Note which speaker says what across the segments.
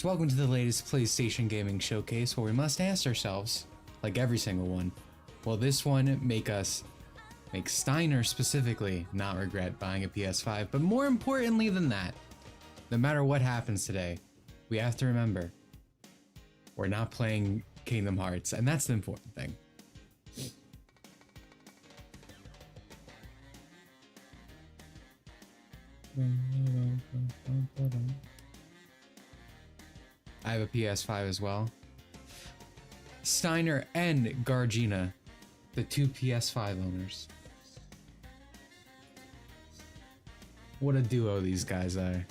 Speaker 1: So welcome to the latest PlayStation gaming showcase, where we must ask ourselves, like every single one, will this one make Steiner specifically not regret buying a PS5? But more importantly than that, no matter what happens today, we have to remember, we're not playing Kingdom Hearts, and that's the important thing. I have a PS5 as well. Steiner and Gargina, the two PS5 owners. What a duo these guys are.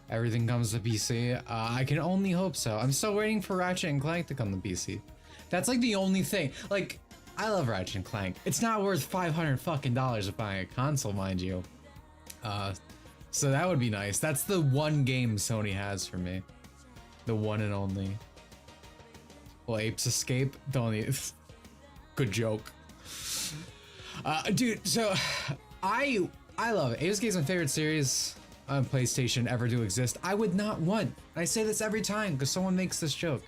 Speaker 1: Everything comes to PC. I can only hope so. I'm still waiting for Ratchet and Clank to come to PC. That's like the only thing. Like, I love Ratchet and Clank. It's not worth $500 fucking of buying a console, mind you. So that would be nice. That's the one game Sony has for me. The one and only. Well, Apes Escape. Don't even. Good joke. Dude, so I love it. Apes Escape is my favorite series on PlayStation ever to exist. I would not want, and I say this every time because someone makes this joke,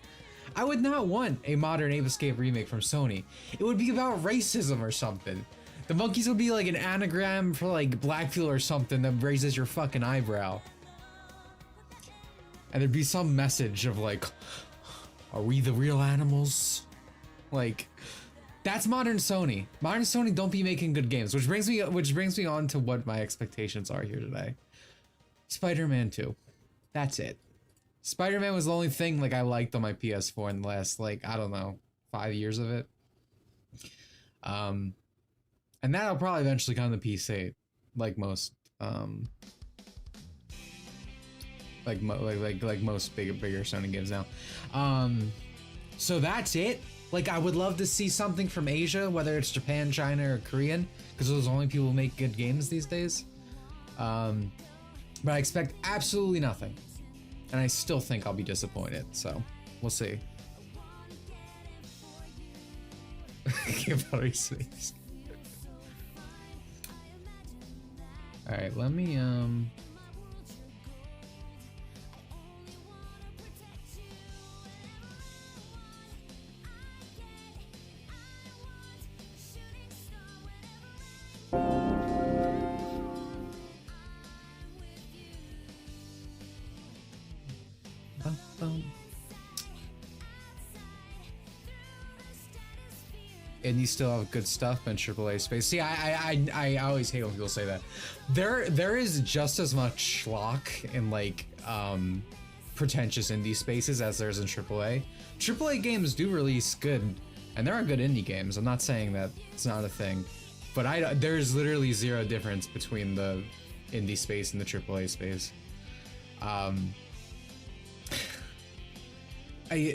Speaker 1: I would not want a modern Ape Escape remake from Sony. It would be about racism or something. The monkeys would be like an anagram for like black people or something that raises your fucking eyebrow. And there'd be some message of like, are we the real animals? Like, that's modern Sony. Modern Sony don't be making good games, which brings me on to what my expectations are here today. Spider-Man 2. That's it. Spider-Man was the only thing like I liked on my PS4 in the last, like, I don't know, 5 years of it. And that'll probably eventually come to PC, like most like most bigger Sony games now. So that's it. Like, I would love to see something from Asia, whether it's Japan, China, or Korean, because those are the only people who make good games these days. But I expect absolutely nothing. And I still think I'll be disappointed, so we'll see. Alright, let me and you still have good stuff in AAA space. See, I always hate when people say that. There is just as much schlock in like pretentious indie spaces as there's in AAA. AAA games do release good, and there are good indie games. I'm not saying that it's not a thing, but there's literally zero difference between the indie space and the AAA space.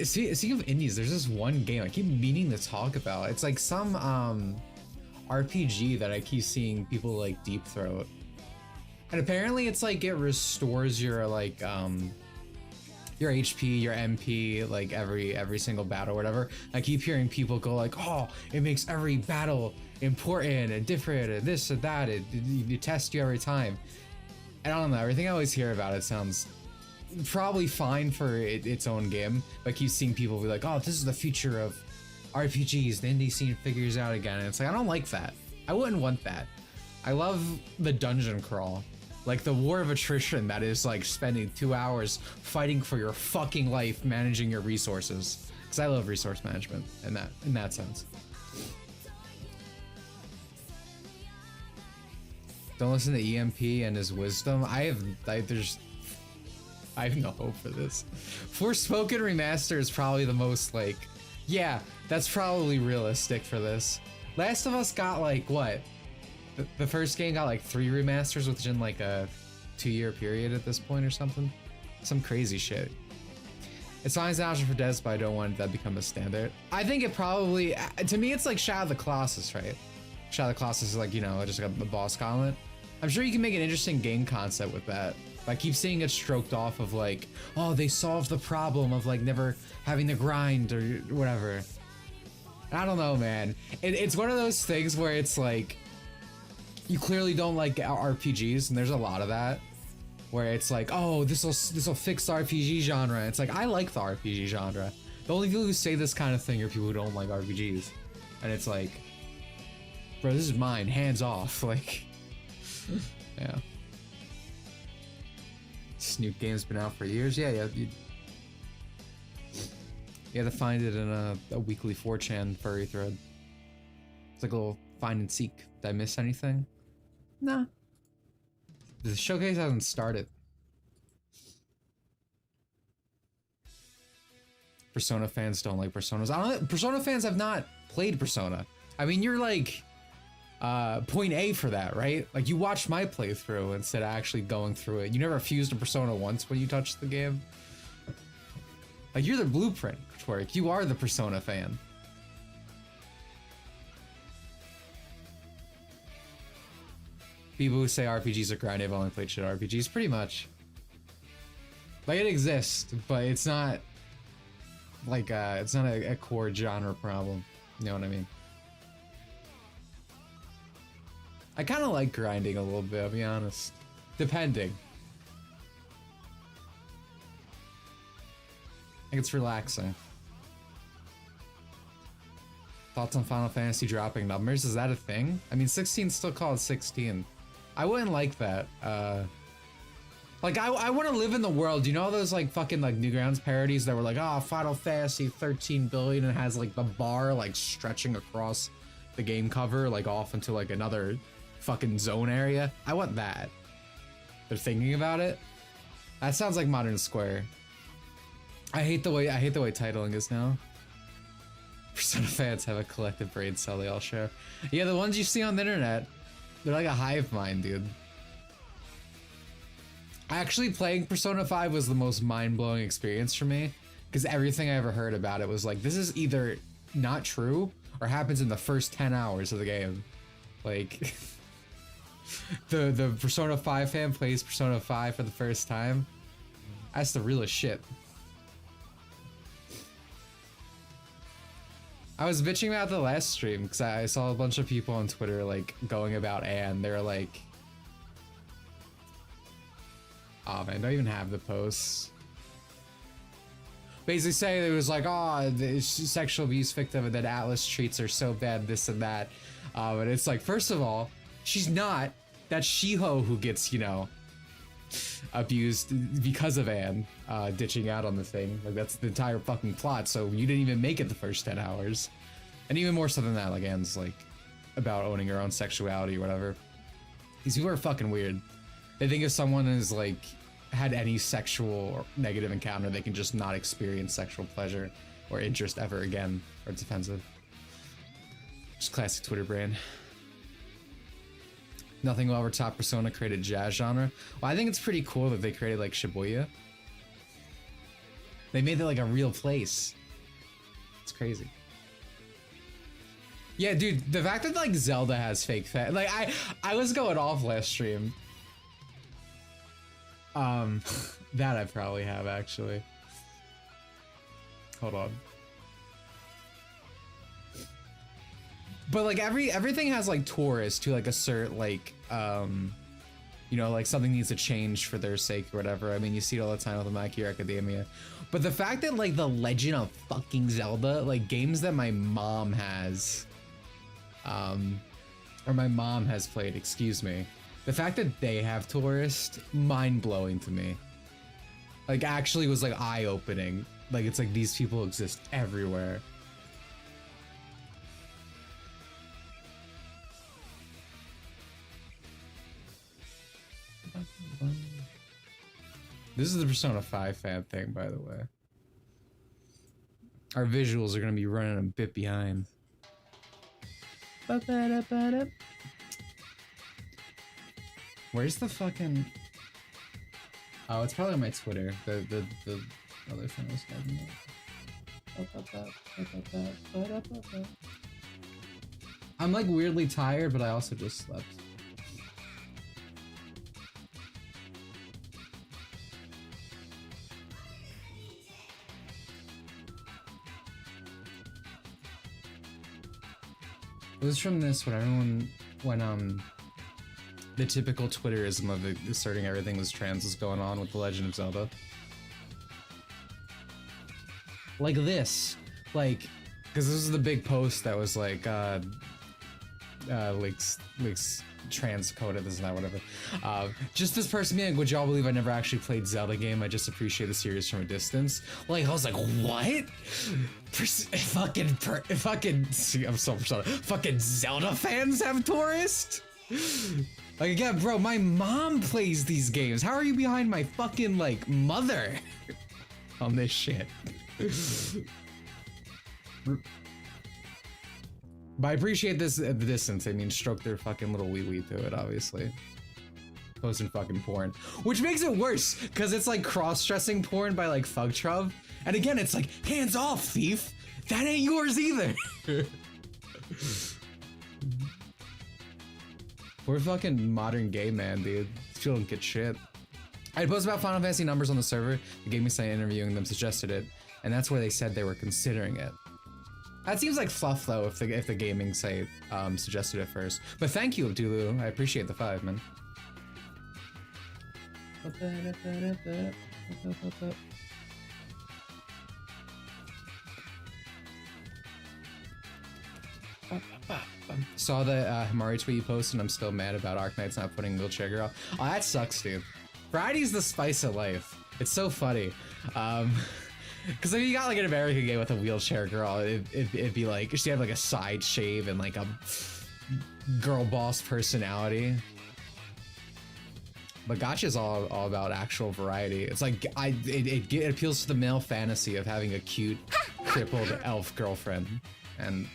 Speaker 1: Speaking of indies, there's this one game I keep meaning to talk about. It's like some RPG that I keep seeing people like deep throat, and apparently it's like it restores your like your HP, your MP, like every single battle or whatever. I keep hearing people go like, oh, it makes every battle important and different and this and that. It tests you every time. And I don't know, everything I always hear about it sounds probably fine for its own game, but I keep seeing people be like, oh, this is the future of RPGs, the indie scene figures out again, and it's like, I don't like that. I wouldn't want that. I love the dungeon crawl, like the war of attrition that is like spending 2 hours fighting for your fucking life managing your resources, because I love resource management in that sense. Don't listen to EMP and his wisdom. I have no hope for this. Forspoken Remaster is probably the most like, yeah, that's probably realistic for this. Last of Us got like, what? The first game got like 3 remasters within like a 2-year period at this point or something. Some crazy shit. It's fine as an option for devs, but I don't want that to become a standard. I think it probably, to me it's like Shadow of the Colossus, right? Shadow of the Colossus is like, you know, just like the boss gauntlet. I'm sure you can make an interesting game concept with that. I keep seeing it stroked off of like, oh, they solved the problem of like never having to grind or whatever. I don't know, man. It's one of those things where it's like, you clearly don't like RPGs, and there's a lot of that, where it's like, oh, this'll fix the RPG genre. It's like, I like the RPG genre. The only people who say this kind of thing are people who don't like RPGs, and it's like, bro, this is mine, hands off. Like, yeah. Snoop game's been out for years. Yeah, you had to find it in a weekly 4chan furry thread. It's like a little find and seek. Did I miss anything? Nah. The showcase hasn't started. Persona fans don't like Personas. I don't know, Persona fans have not played Persona. I mean, you're like point A for that, right? Like, you watched my playthrough instead of actually going through it. You never fused a Persona once when you touched the game. Like, you're the blueprint, Twerk. You are the Persona fan. People who say RPGs are grind, they've only played shit RPGs, pretty much. Like, it exists, but it's not like it's not a core genre problem. You know what I mean? I kind of like grinding a little bit, I'll be honest. Depending. I think it's relaxing. Thoughts on Final Fantasy dropping numbers? Is that a thing? I mean, 16's still called 16. I wouldn't like that. Like, I want to live in the world. You know all those like fucking like Newgrounds parodies that were like, oh, Final Fantasy 13 billion, and has like the bar like stretching across the game cover like off into like another fucking zone area? I want that. They're thinking about it. That sounds like Modern Square. I hate the way titling is now. Persona fans have a collective brain cell they all share. Yeah, the ones you see on the internet, they're like a hive mind, dude. Actually, playing Persona 5 was the most mind-blowing experience for me, because everything I ever heard about it was like, this is either not true or happens in the first 10 hours of the game. Like, the Persona 5 fan plays Persona 5 for the first time. That's the realest shit. I was bitching about the last stream because I saw a bunch of people on Twitter like going about Anne. They're like, oh man, don't even have the posts. Basically saying it was like, oh, the sexual abuse victim and then Atlas treats her so bad, this and that. And it's like, first of all, she's not. That's Shiho who gets, you know, abused because of Anne ditching out on the thing. Like, that's the entire fucking plot, so you didn't even make it the first 10 hours. And even more so than that, like, Anne's like about owning her own sexuality or whatever. These people are fucking weird. They think if someone is like had any sexual or negative encounter, they can just not experience sexual pleasure or interest ever again, or it's offensive. Just classic Twitter brain. Nothing will ever top Persona created jazz genre. Well, I think it's pretty cool that they created like Shibuya. They made it like a real place. It's crazy. Yeah, dude, the fact that like Zelda has fake fans, like I was going off last stream. That I probably have actually. Hold on. But like everything has like tourists to like assert like you know, like something needs to change for their sake or whatever. I mean, you see it all the time with the My Hero Academia. But the fact that like the Legend of fucking Zelda, like games that my mom has or my mom has played, excuse me. The fact that they have tourists, mind-blowing to me. Like actually was like eye-opening. Like it's like these people exist everywhere. This is the Persona 5 fan thing, by the way. Our visuals are gonna be running a bit behind. Where's the fucking... Oh, it's probably on my Twitter. The other thing I was talking about. I'm like weirdly tired, but I also just slept. It was from this when the typical Twitterism of asserting everything was trans was going on with The Legend of Zelda. Like this, like, because this was the big post that was like, leaks trans coded this and that, whatever. Just this person being like, would y'all believe I never actually played Zelda game? I just appreciate the series from a distance. Like, I was like, what? I'm so persona. Fucking Zelda fans have tourist? Like, again, bro, my mom plays these games. How are you behind my fucking, like, mother on this shit? But I appreciate this the distance. I mean, stroke their fucking little wee-wee to it, obviously. Posting fucking porn. Which makes it worse, because it's like cross-dressing porn by like Fugtrub. And again, it's like, hands off, thief! That ain't yours either! Poor fucking modern gay man, dude. Still don't get shit. I posted about Final Fantasy numbers on the server. The Gaming Site interviewing them suggested it, and that's where they said they were considering it. That seems like fluff though, if the Gaming Site suggested it first. But thank you, Abdulu. I appreciate the 5, man. Saw the Himari tweet you posted, and I'm still mad about Arknight's not putting Wheelchair Girl. Oh, that sucks, dude. Variety's the spice of life. It's so funny. Because if you got like an American game with a wheelchair girl, it'd be like, she'd have like a side shave and like a girl boss personality. But Gacha's all about actual variety. It's like, it appeals to the male fantasy of having a cute, crippled elf girlfriend. And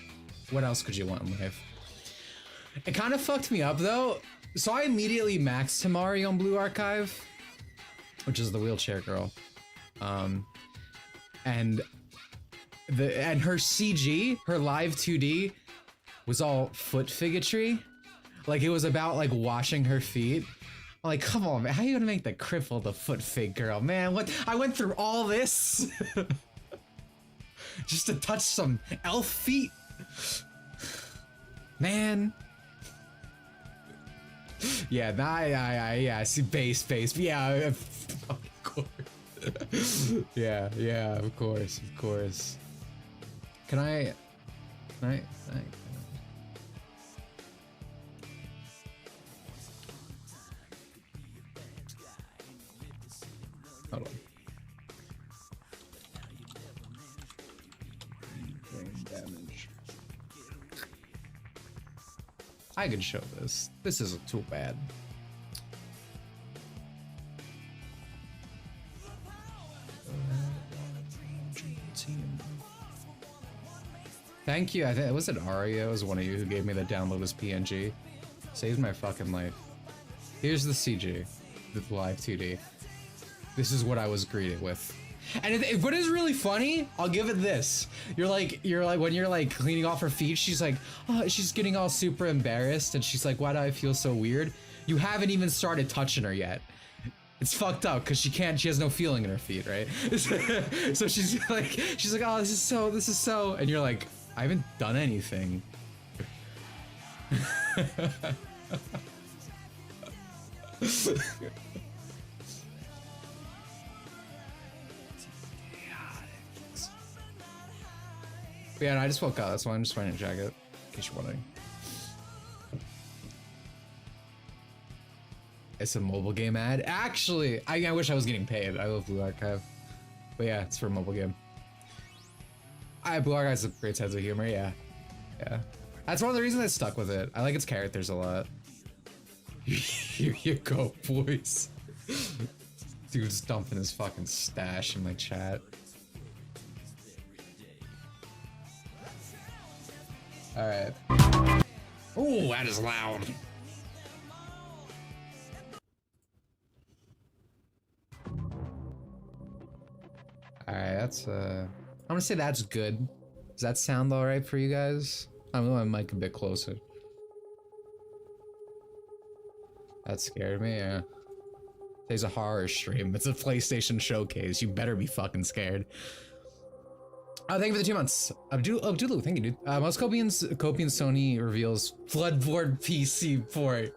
Speaker 1: what else could you want in life? It kind of fucked me up though. So I immediately maxed Himari on Blue Archive, which is the wheelchair girl. And her CG, her live 2D, was all foot figotry. Like it was about like washing her feet. I'm like, come on, man, how are you gonna make the cripple the foot fig girl, man? What? I went through all this just to touch some elf feet, man. Yeah, yeah, see, base, yeah, of course. yeah, of course. Can I hold on. Brain damage. I can show this. This isn't too bad. Thank you. Was it Aria? It was one of you who gave me the download as PNG. Saved my fucking life. Here's the CG, the live 2D. This is what I was greeted with. And what is really funny, I'll give it this. You're like when you're like cleaning off her feet, she's like, oh, she's getting all super embarrassed, and she's like, why do I feel so weird? You haven't even started touching her yet. It's fucked up because she has no feeling in her feet, right? So she's like, oh, this is so, and you're like, I haven't done anything. But yeah, no, I just woke up. That's why I'm just wearing a jacket, in case you're wondering. It's a mobile game ad. Actually, I wish I was getting paid. I love Blue Archive. But yeah, it's for a mobile game. Blue Archive has a great sense of humor, yeah. Yeah. That's one of the reasons I stuck with it. I like its characters a lot. Here you go, boys. Dude's dumping his fucking stash in my chat. Alright. Oh, that is loud. Alright, that's I'm gonna say that's good. Does that sound alright for you guys? I'm going my mic a bit closer. That scared me, yeah. Today's a horror stream. It's a PlayStation showcase. You better be fucking scared. Oh, thank you for the 2 months. Abdulu, thank you, dude. Most Copian Sony reveals Floodboard PC port.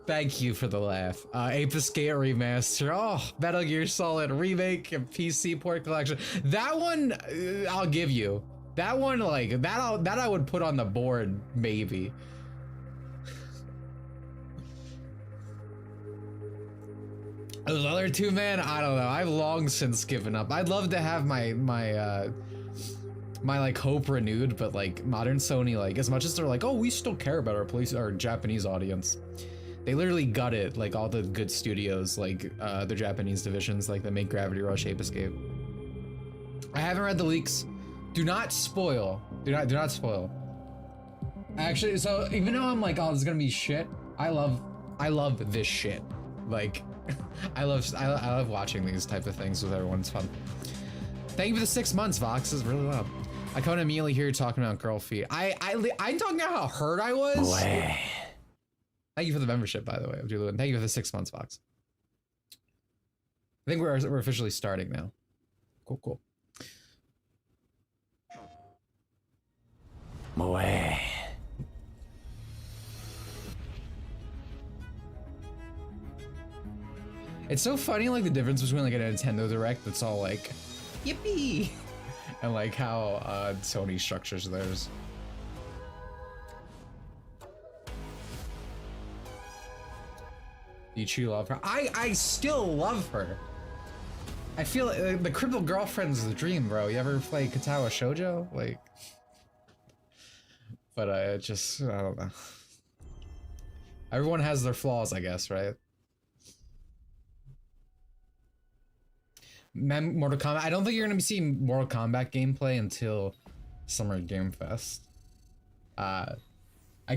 Speaker 1: Thank you for the laugh. Ape Escape Remaster. Oh, Metal Gear Solid Remake and PC port collection. That one, I'll give you. That one, like, that I would put on the board, maybe. Those other two, man, I don't know. I've long since given up. I'd love to have my like hope renewed, but like modern Sony, like as much as they're like, oh, we still care about our Japanese audience, they literally gutted like all the good studios, like the Japanese divisions, like that make Gravity Rush, Ape Escape. I haven't read the leaks. Do not spoil. Do not spoil. Actually, so even though I'm like, oh, this is gonna be shit, I love this shit. Like, I love watching these type of things with everyone. It's fun. Thank you for the 6 months, Vox. This is really loud. I come immediately hear you talking about girl feet. I'm talking about how hurt I was. Boy. Thank you for the membership, by the way. Thank you for the 6 months, Vox. I think we're officially starting now. Cool. Boy. It's so funny, like the difference between like a Nintendo Direct that's all like, yippee, and like how Sony structures theirs. You love her. I still love her. I feel like the crippled girlfriend's the dream, bro. You ever play Katawa Shoujo? Like, but I don't know. Everyone has their flaws, I guess, right? Mortal Kombat. I don't think you're gonna be seeing Mortal Kombat gameplay until Summer Game Fest. I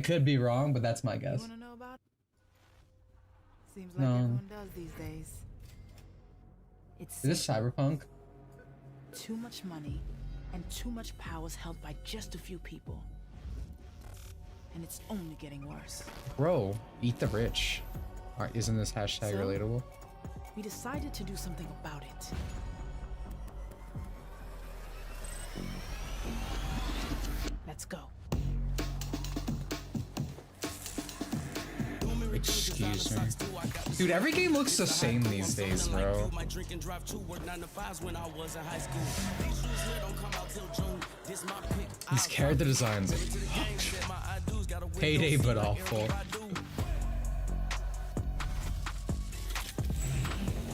Speaker 1: could be wrong, but that's my guess.
Speaker 2: You wanna know about it? Seems like everyone does these days. It's
Speaker 1: Is this Cyberpunk?
Speaker 2: too much money and too much power is held by just a few people. And it's only getting worse.
Speaker 1: Bro, eat the rich. Alright, isn't this hashtag
Speaker 2: So,
Speaker 1: relatable?
Speaker 2: we decided to do something about it. Let's go.
Speaker 1: Excuse me. Dude, every game looks the same these days, bro. These character designs are payday but awful.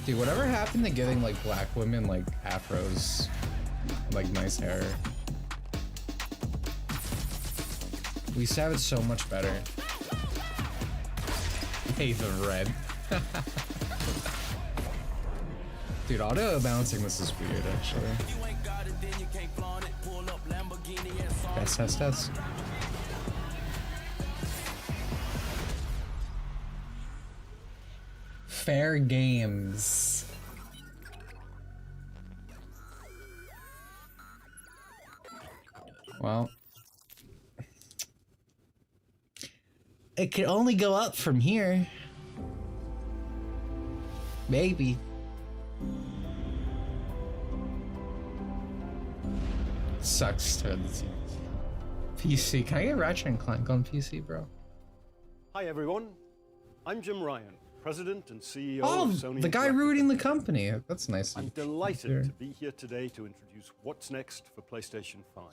Speaker 1: Dude, whatever happened to getting like black women like afros, like nice hair? We used to have it so much better. Hey, the red. Dude, auto balancing this is weird actually. Test. Fair games. Well, it could only go up from here. Maybe. Sucks to the PC. Can I get Ratchet and Clank on PC, bro?
Speaker 3: Hi everyone, I'm Jim Ryan, President and CEO
Speaker 1: Oh,
Speaker 3: of Sony.
Speaker 1: the guy rooting the company. That's nice.
Speaker 3: I'm delighted to be here today to introduce what's next for PlayStation 5.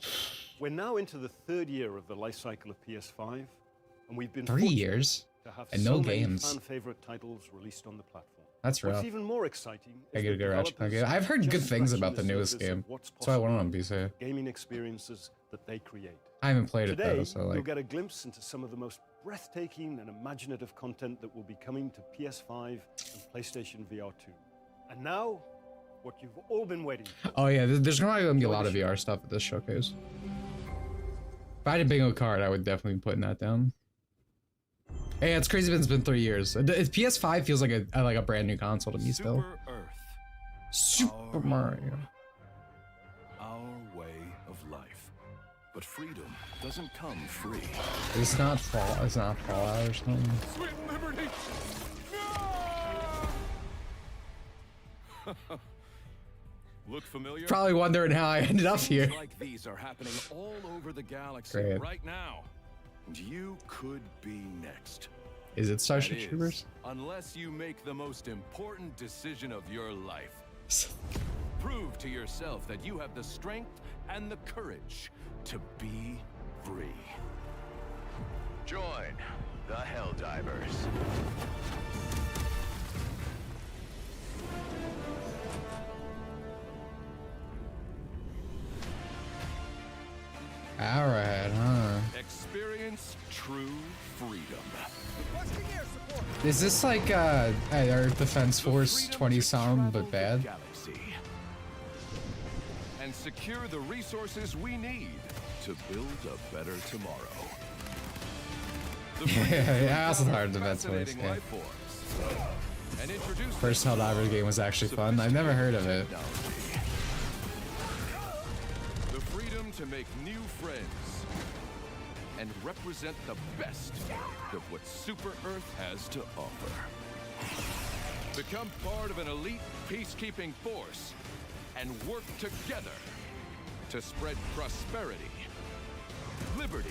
Speaker 3: We're now into the third year of the life cycle of PS5, and we've been
Speaker 1: 3 years
Speaker 3: to have
Speaker 1: and
Speaker 3: so
Speaker 1: no
Speaker 3: many
Speaker 1: games.
Speaker 3: fan-favorite titles released on the platform.
Speaker 1: That's rough.
Speaker 3: What's even more exciting is
Speaker 1: I gotta
Speaker 3: the
Speaker 1: go Ratchet.
Speaker 3: developers
Speaker 1: I've heard good
Speaker 3: just
Speaker 1: things
Speaker 3: scratching
Speaker 1: about the newest
Speaker 3: surface of
Speaker 1: game.
Speaker 3: what's
Speaker 1: That's why I want it on
Speaker 3: possible
Speaker 1: PC.
Speaker 3: with gaming experiences that they create.
Speaker 1: I haven't played
Speaker 3: Today,
Speaker 1: it though, so
Speaker 3: you'll
Speaker 1: like.
Speaker 3: get a glimpse into some of the most breathtaking and imaginative content that will be coming to PS5 and PlayStation VR 2. And now, what you've all been waiting for.
Speaker 1: Oh yeah, there's gonna be a lot of VR stuff at this showcase. If I had a bingo card, I would definitely be putting that down. Hey, it's crazy. It's been 3 years. PS5 feels like a brand new console to me still. Super Mario.
Speaker 4: Our way of life. But freedom doesn't come free.
Speaker 1: It's not Fallout or something.
Speaker 4: Sweet liberty! Look familiar?
Speaker 1: Probably wondering how I ended up here.
Speaker 4: Like these are happening all over the galaxy
Speaker 1: Great.
Speaker 4: right now. And you could be next.
Speaker 1: Is it Starship
Speaker 4: That is,
Speaker 1: Troopers?
Speaker 4: unless you make the most important decision of your life. Prove to yourself that you have the strength and the courage to be free.
Speaker 5: Join the Helldivers.
Speaker 1: Alright, huh?
Speaker 4: Experience true freedom.
Speaker 1: Is this like Air Defense Force 20-something but bad?
Speaker 4: Galaxy. And secure the resources we need to build a better tomorrow.
Speaker 1: Yeah, I also thought Defense Force, yeah. First Helldivers game was actually fun. I've never heard of it.
Speaker 4: The freedom to make new friends and represent the best of what Super Earth has to offer. Become part of an elite peacekeeping force and work together to spread prosperity, liberty,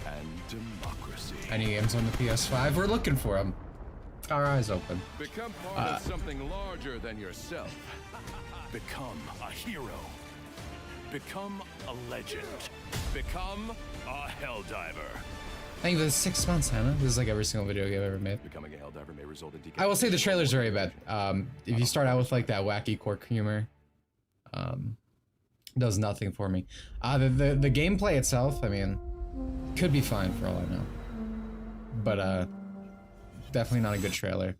Speaker 4: and democracy.
Speaker 1: Any games on the PS5? We're looking for them. Our eyes open.
Speaker 4: Become part of something larger than yourself. Become a hero. Become a legend. Become a Helldiver.
Speaker 1: Thank you for the 6 months, Hannah. This is like every single video game I've ever made.
Speaker 4: Becoming a Helldiver may result in
Speaker 1: I will say the trailer's very bad. If you start out with like that wacky quirk humor, does nothing for me. The gameplay itself, I mean, could be fine for all I know. But definitely not a good trailer.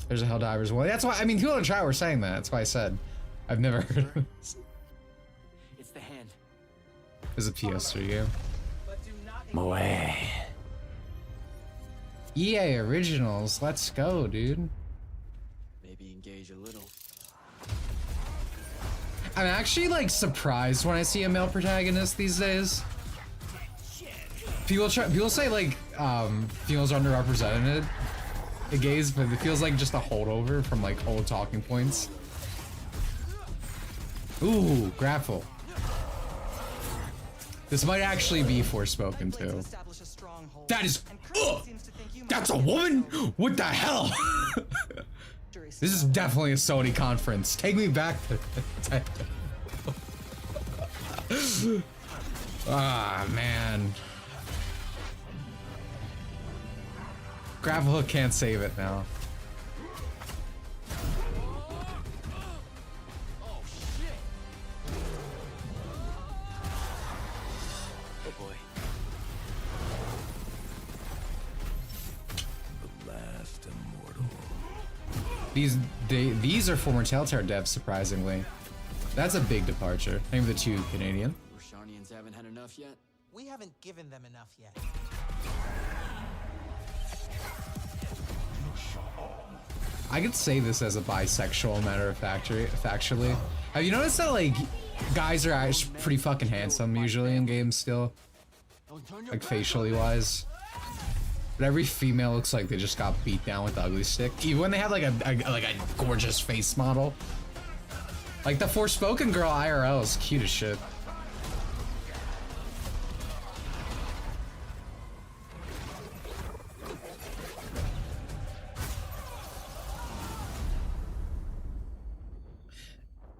Speaker 1: There's a Helldivers one. That's why, I mean, people in the chat were saying that. That's why I said I've never heard of this.
Speaker 6: It's the hand.
Speaker 1: It's a PS3 game.
Speaker 6: Moe.
Speaker 1: EA Originals, let's go, dude.
Speaker 6: Maybe engage a little.
Speaker 1: I'm actually like surprised when I see a male protagonist these days. People say like females are underrepresented in gays, but it feels like just a holdover from like old talking points. Ooh, grapple. This might actually be Forspoken too. That is, that's a woman? What the hell? This is definitely a Sony conference. Take me back to ah, man. Grapple hook can't save it now. These are former Telltale devs, surprisingly. That's a big departure. Maybe the two Canadian.
Speaker 6: Rosharnians haven't had enough yet.
Speaker 7: We haven't given them enough yet.
Speaker 1: I could say this as a bisexual matter of factually. Have you noticed that like guys are actually pretty fucking handsome usually in games still? Like facially wise. But every female looks like they just got beat down with the ugly stick. Even when they have like a gorgeous face model. Like the Forspoken girl IRL is cute as shit.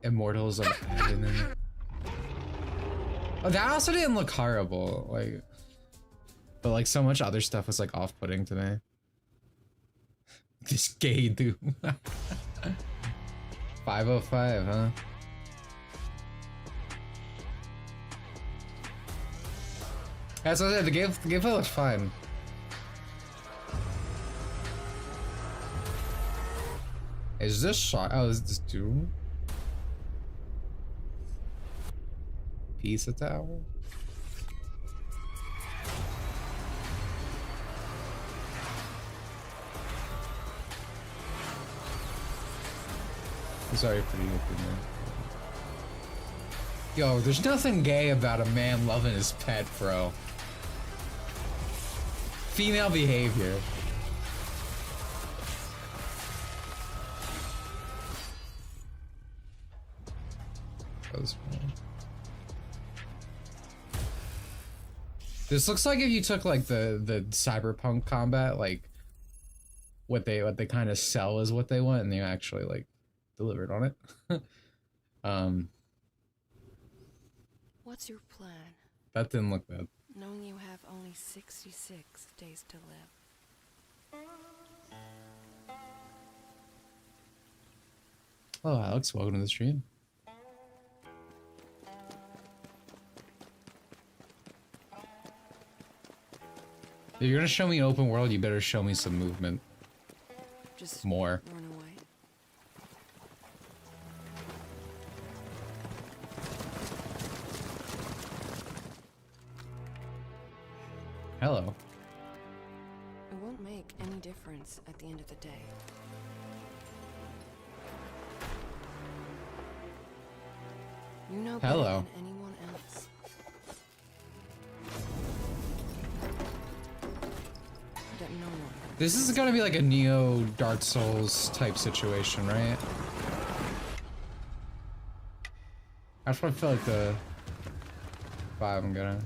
Speaker 1: Immortals of Heaven. Oh, that also didn't look horrible. Like. But like so much other stuff was like off-putting to me. This gay dude. 505, huh? That's what I said, the gameplay looks fine. Is this shot? Oh, is this Doom? Pizza Tower? Sorry, pretty open there. Yo, there's nothing gay about a man loving his pet, bro. Female behavior. Goes. This looks like if you took like the cyberpunk combat, like what they kind of sell is what they want, and they actually like delivered on it.
Speaker 8: What's your plan?
Speaker 1: That didn't look bad.
Speaker 8: Knowing you have only 66 days to live.
Speaker 1: Oh, Alex, welcome to the stream. If you're gonna show me an open world, you better show me some movement.
Speaker 8: Just
Speaker 1: more.
Speaker 8: run away.
Speaker 1: Hello.
Speaker 8: It won't make any difference at the end of the day. You know better
Speaker 1: Hello.
Speaker 8: than anyone else. That no one.
Speaker 1: This is gonna be like a Neo Dark Souls type situation, right? That's what I feel like the vibe I'm gonna.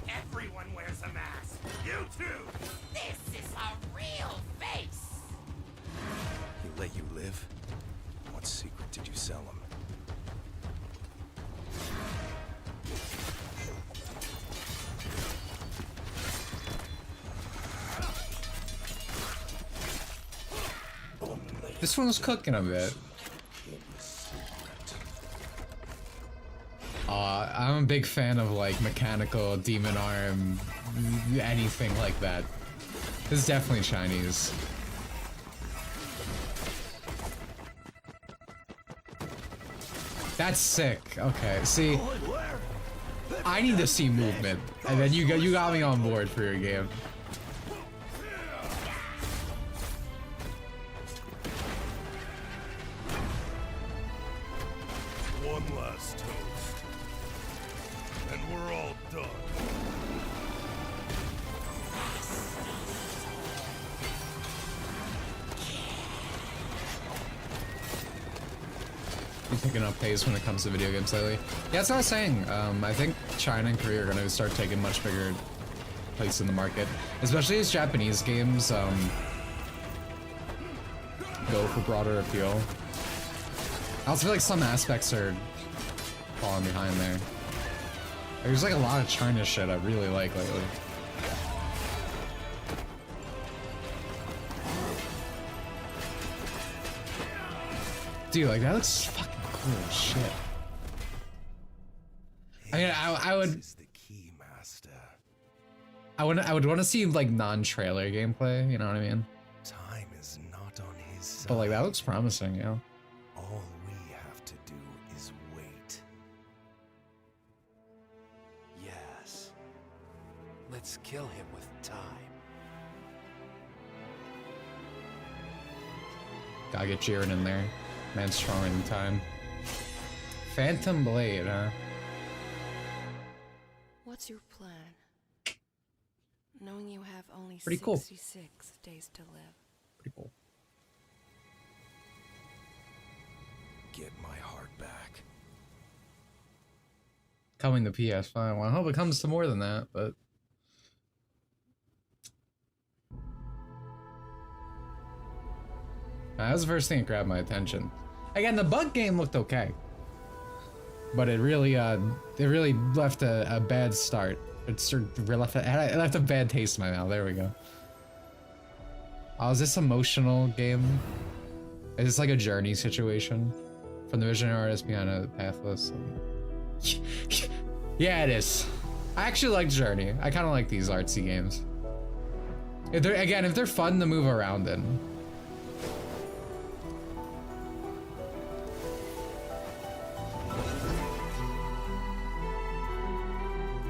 Speaker 9: Everyone wears a mask. You too. This is a real face.
Speaker 5: He let you live? What secret did you sell him?
Speaker 1: This one's cooking a bit. I'm a big fan of like mechanical demon arm, anything like that. This is definitely Chinese. That's sick. Okay, see, I need to see movement, and then you got me on board for your game.
Speaker 9: One last toast, and we're all done.
Speaker 1: You picking up pace when it comes to video games lately? Yeah, that's what I was saying. I think China and Korea are going to start taking much bigger place in the market, especially as Japanese games go for broader appeal. I also feel like some aspects are falling behind there. There's like a lot of China shit I really like lately. Dude, like that looks fucking cool as shit. I mean, I would.
Speaker 5: This is the key, master.
Speaker 1: I would want to see like non-trailer gameplay. You know what I mean?
Speaker 5: Time is not on his side.
Speaker 1: But like that looks promising, you know.
Speaker 5: All we have to do is wait. Yes. Let's kill him with time.
Speaker 1: Gotta get Jiren in there. Man's stronger than time. Phantom Blade, huh?
Speaker 8: What's your plan? Knowing you have only
Speaker 1: Pretty cool.
Speaker 8: 66 days to live.
Speaker 1: Pretty cool.
Speaker 5: Get my heart back.
Speaker 1: Coming to PS5. Well, I hope it comes to more than that, but that was the first thing that grabbed my attention. Again, the bug game looked okay, but it really left a bad start. It left a bad taste in my mouth. There we go. Oh, is this emotional game? Is this like a journey situation from the visionary artist behind a pathless? Yeah, it is. I actually like Journey. I kind of like these artsy games. If they're fun to move around in.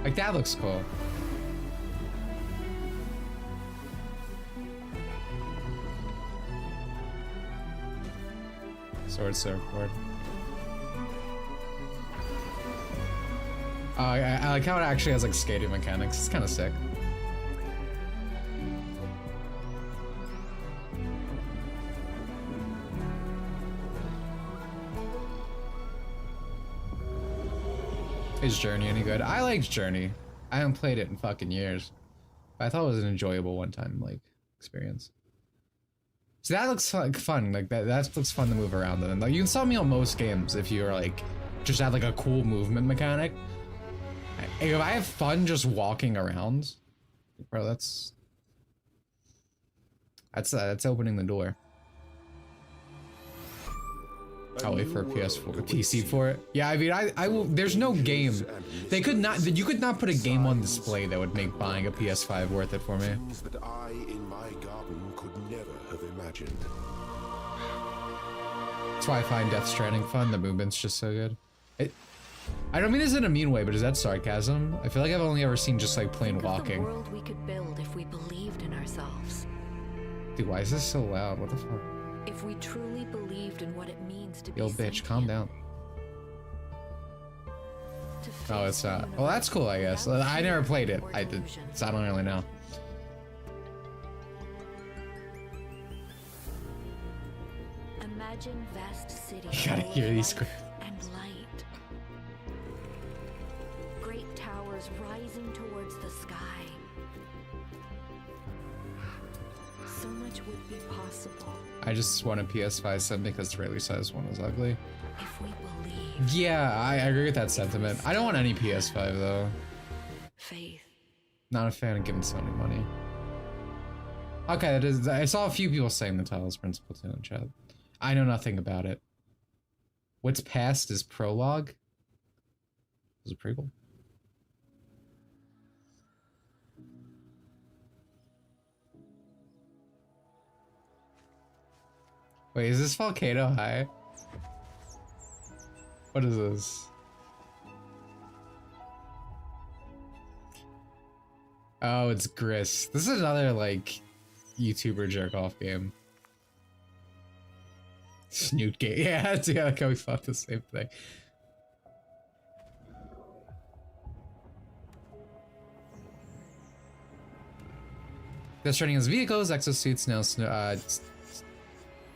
Speaker 1: Like that looks cool. Sword surfboard. I like how it actually has like skating mechanics. It's kind of sick. Is Journey any good? I liked Journey. I haven't played it in fucking years. But I thought it was an enjoyable one-time like experience. So that looks like fun. Like that looks fun to move around in. Like you can stop me on most games if you're like just have like a cool movement mechanic. If I have fun just walking around, bro, that's opening the door. I'll wait for a PS4, PC for it. Yeah, I mean, I will. There's no game. They could not. You could not put a game on display that would make buying a PS5 worth it for me.
Speaker 10: That I, in my garden, could never have imagined.
Speaker 1: That's why I find Death Stranding fun. The movement's just so good. I don't mean this in a mean way, but is that sarcasm? I feel like I've only ever seen just like plain walking.
Speaker 8: The world we could build if we believed in ourselves.
Speaker 1: Dude, why is this so loud? What the fuck?
Speaker 8: If we truly believed in what it means to be
Speaker 1: Yo, bitch, calm down. Oh, it's well, that's cool, I guess. I never played it. I did, so I don't really know.
Speaker 8: Imagine vast cities.
Speaker 1: You gotta hear these.
Speaker 8: And light. Great towers rising towards the sky. So much would be possible.
Speaker 1: I just want a PS5 set because the regular size one was ugly.
Speaker 8: If we believe.
Speaker 1: Yeah, I agree with that sentiment. I don't want any PS5 though.
Speaker 8: Faith.
Speaker 1: Not a fan of giving Sony money. Okay, that is. I saw a few people saying the title's principle in the chat. I know nothing about it. What's past is prologue. Is a prequel. Wait, is this Volcano High? What is this? Oh, it's Gris. This is another, like, YouTuber jerk-off game. Snoot game. Yeah, like how we thought the same thing. Death Stranding has vehicles, exosuits,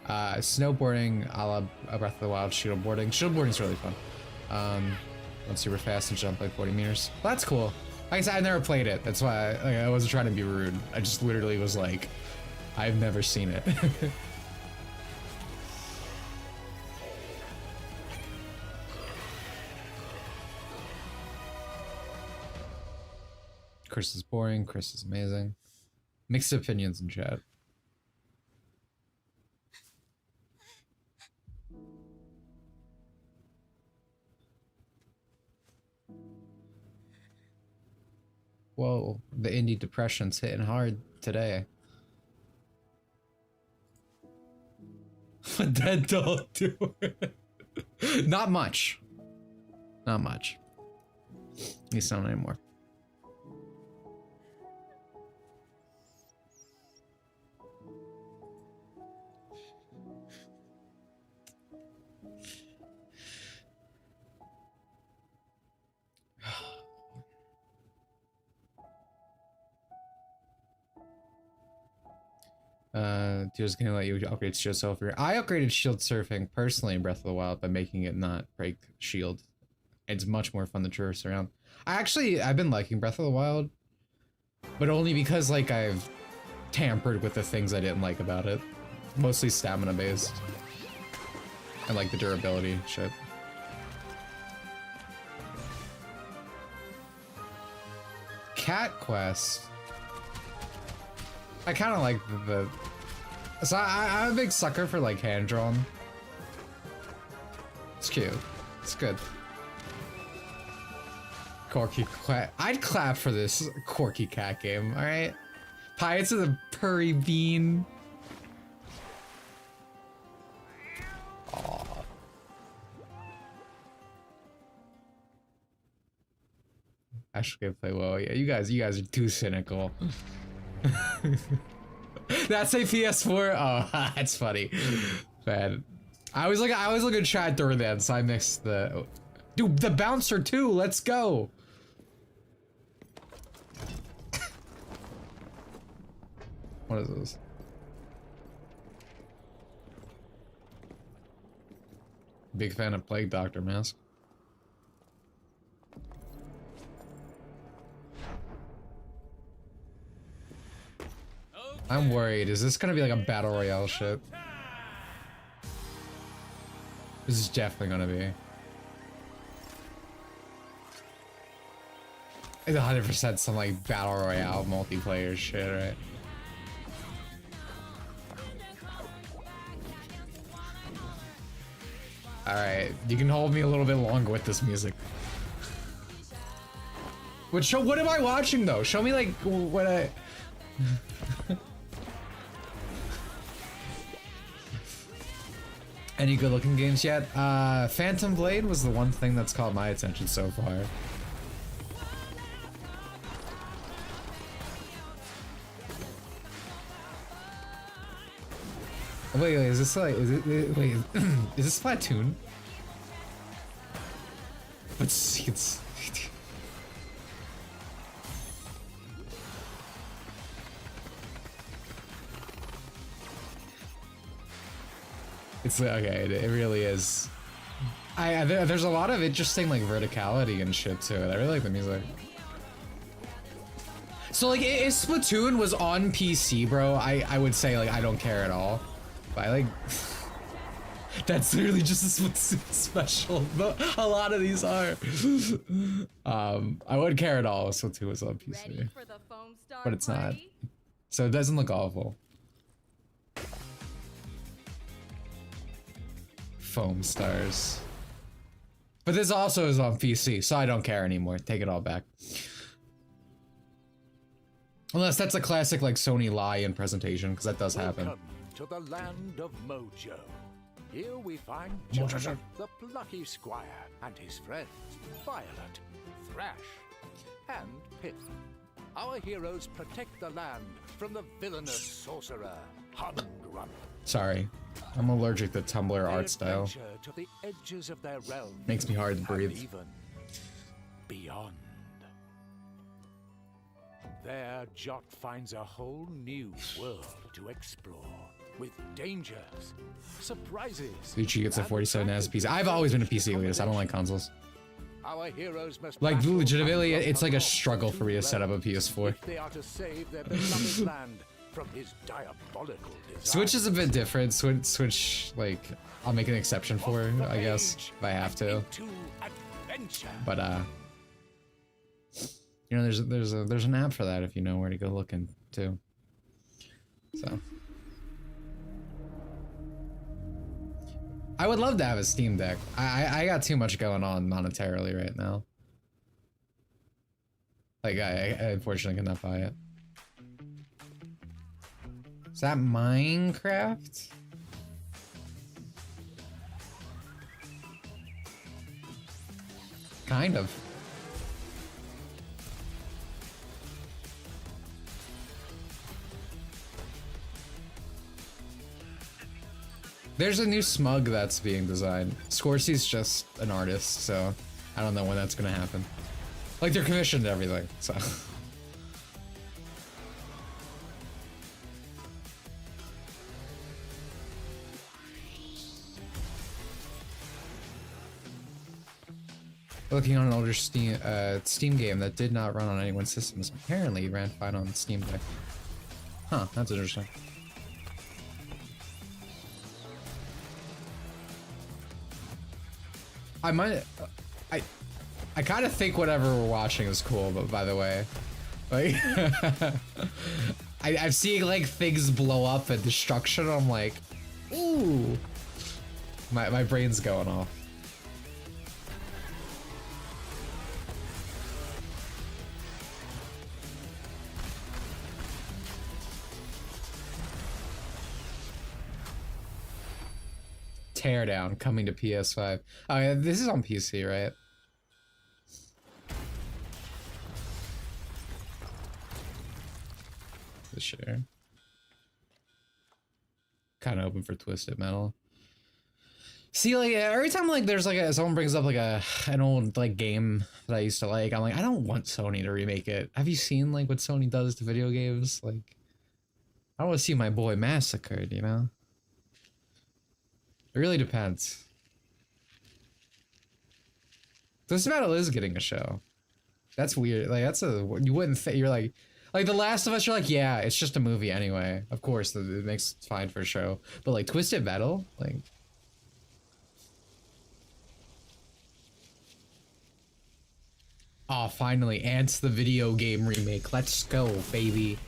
Speaker 1: snowboarding, a la Breath of the Wild, shieldboarding. Shieldboarding's really fun. Run super fast and jump like 40 meters. Well, that's cool. Like I said, I never played it. That's why I wasn't trying to be rude. I just literally was like, I've never seen it. Chris is boring. Chris is amazing. Mixed opinions in chat. Whoa, the indie depression's hitting hard today. What that dog do? Not much. Not much. At least not anymore. Just gonna let you upgrade shield surfing. I upgraded shield surfing personally in Breath of the Wild by making it not break shield. It's much more fun to traverse around. I've been liking Breath of the Wild, but only because like I've tampered with the things I didn't like about it. Mostly stamina based. And like the durability shit. Cat Quest. I kind of like the so I'm a big sucker for like hand-drawn. It's cute. It's good. Corky cat. I'd clap for this Corky Cat game, alright? Pirates of the Purry Bean. Aww. Actually play well. Yeah, you guys are too cynical. That's a PS4? Oh, that's funny. Man. I was looking chat during that, so I mixed the... Dude, the bouncer too, let's go! What is this? Big fan of Plague Doctor Mask. I'm worried. Is this gonna be like a battle royale shit? This is definitely gonna be. It's 100% some like battle royale multiplayer shit, right? Alright, you can hold me a little bit longer with this music. What show? What am I watching though? Show me like what I. Any good looking games yet? Phantom Blade was the one thing that's caught my attention so far. Wait, is this like, wait, is this Splatoon? But it's okay, it really is. There's a lot of interesting like verticality and shit to it. I really like the music. So like if Splatoon was on PC, bro, I would say like I don't care at all. But I like that's literally just a Splatoon special. But a lot of these are. I wouldn't care at all if Splatoon was on PC. But it's not. So it doesn't look awful. Foam stars. But this also is on PC, so I don't care anymore. Take it all back. Unless that's a classic like Sony lie in presentation, because that does happen.
Speaker 11: Welcome to the land of Mojo. Here we find John, the plucky squire, and his friends, Violet, Thrash, and Pip. Our heroes protect the land from the villainous sorcerer, Humgrunt.
Speaker 1: Sorry, I'm allergic to Tumblr art style.
Speaker 11: To the edges of their realm,
Speaker 1: makes me hard to breathe.
Speaker 11: Even beyond. There, Jot finds a whole new world to explore, with dangers, surprises.
Speaker 1: Dimitri gets a 47 as PC. I've always been a PC elitist. I don't like consoles.
Speaker 11: Our heroes must
Speaker 1: like legitimately, it's like a struggle for me to set up a PS4.
Speaker 11: They are to save their beloved land from his diabolical design.
Speaker 1: Switch is a bit different. Switch, like, I'll make an exception for, I guess, if I have to. But you know, there's an app for that if you know where to go looking too. So I would love to have a Steam Deck. I got too much going on monetarily right now. Like I unfortunately cannot buy it. Is that Minecraft? Kind of. There's a new smug that's being designed. Scorsese's just an artist, so I don't know when that's gonna happen. Like, they're commissioned everything, so. Looking on an older Steam game that did not run on anyone's systems, apparently ran fine on Steam Deck. Huh, that's interesting. I might, I kind of think whatever we're watching is cool, but by the way, like, I'm seeing like things blow up and destruction. I'm like, ooh, my brain's going off. Teardown coming to PS5. Oh yeah, this is on PC, right? The share. Kind of open for Twisted Metal. See, like every time like there's like someone brings up like an old like game that I used to like, I'm like, I don't want Sony to remake it. Have you seen like what Sony does to video games? Like, I don't want to see my boy massacred, you know? It really depends. Twisted Metal is getting a show. That's weird. Like, that's a, you wouldn't think, you're like, Like The Last of Us, you're like, yeah, it's just a movie anyway. Of course, it makes it fine for a show. But like Twisted Metal, like. Oh, finally, Ants the video game remake. Let's go, baby.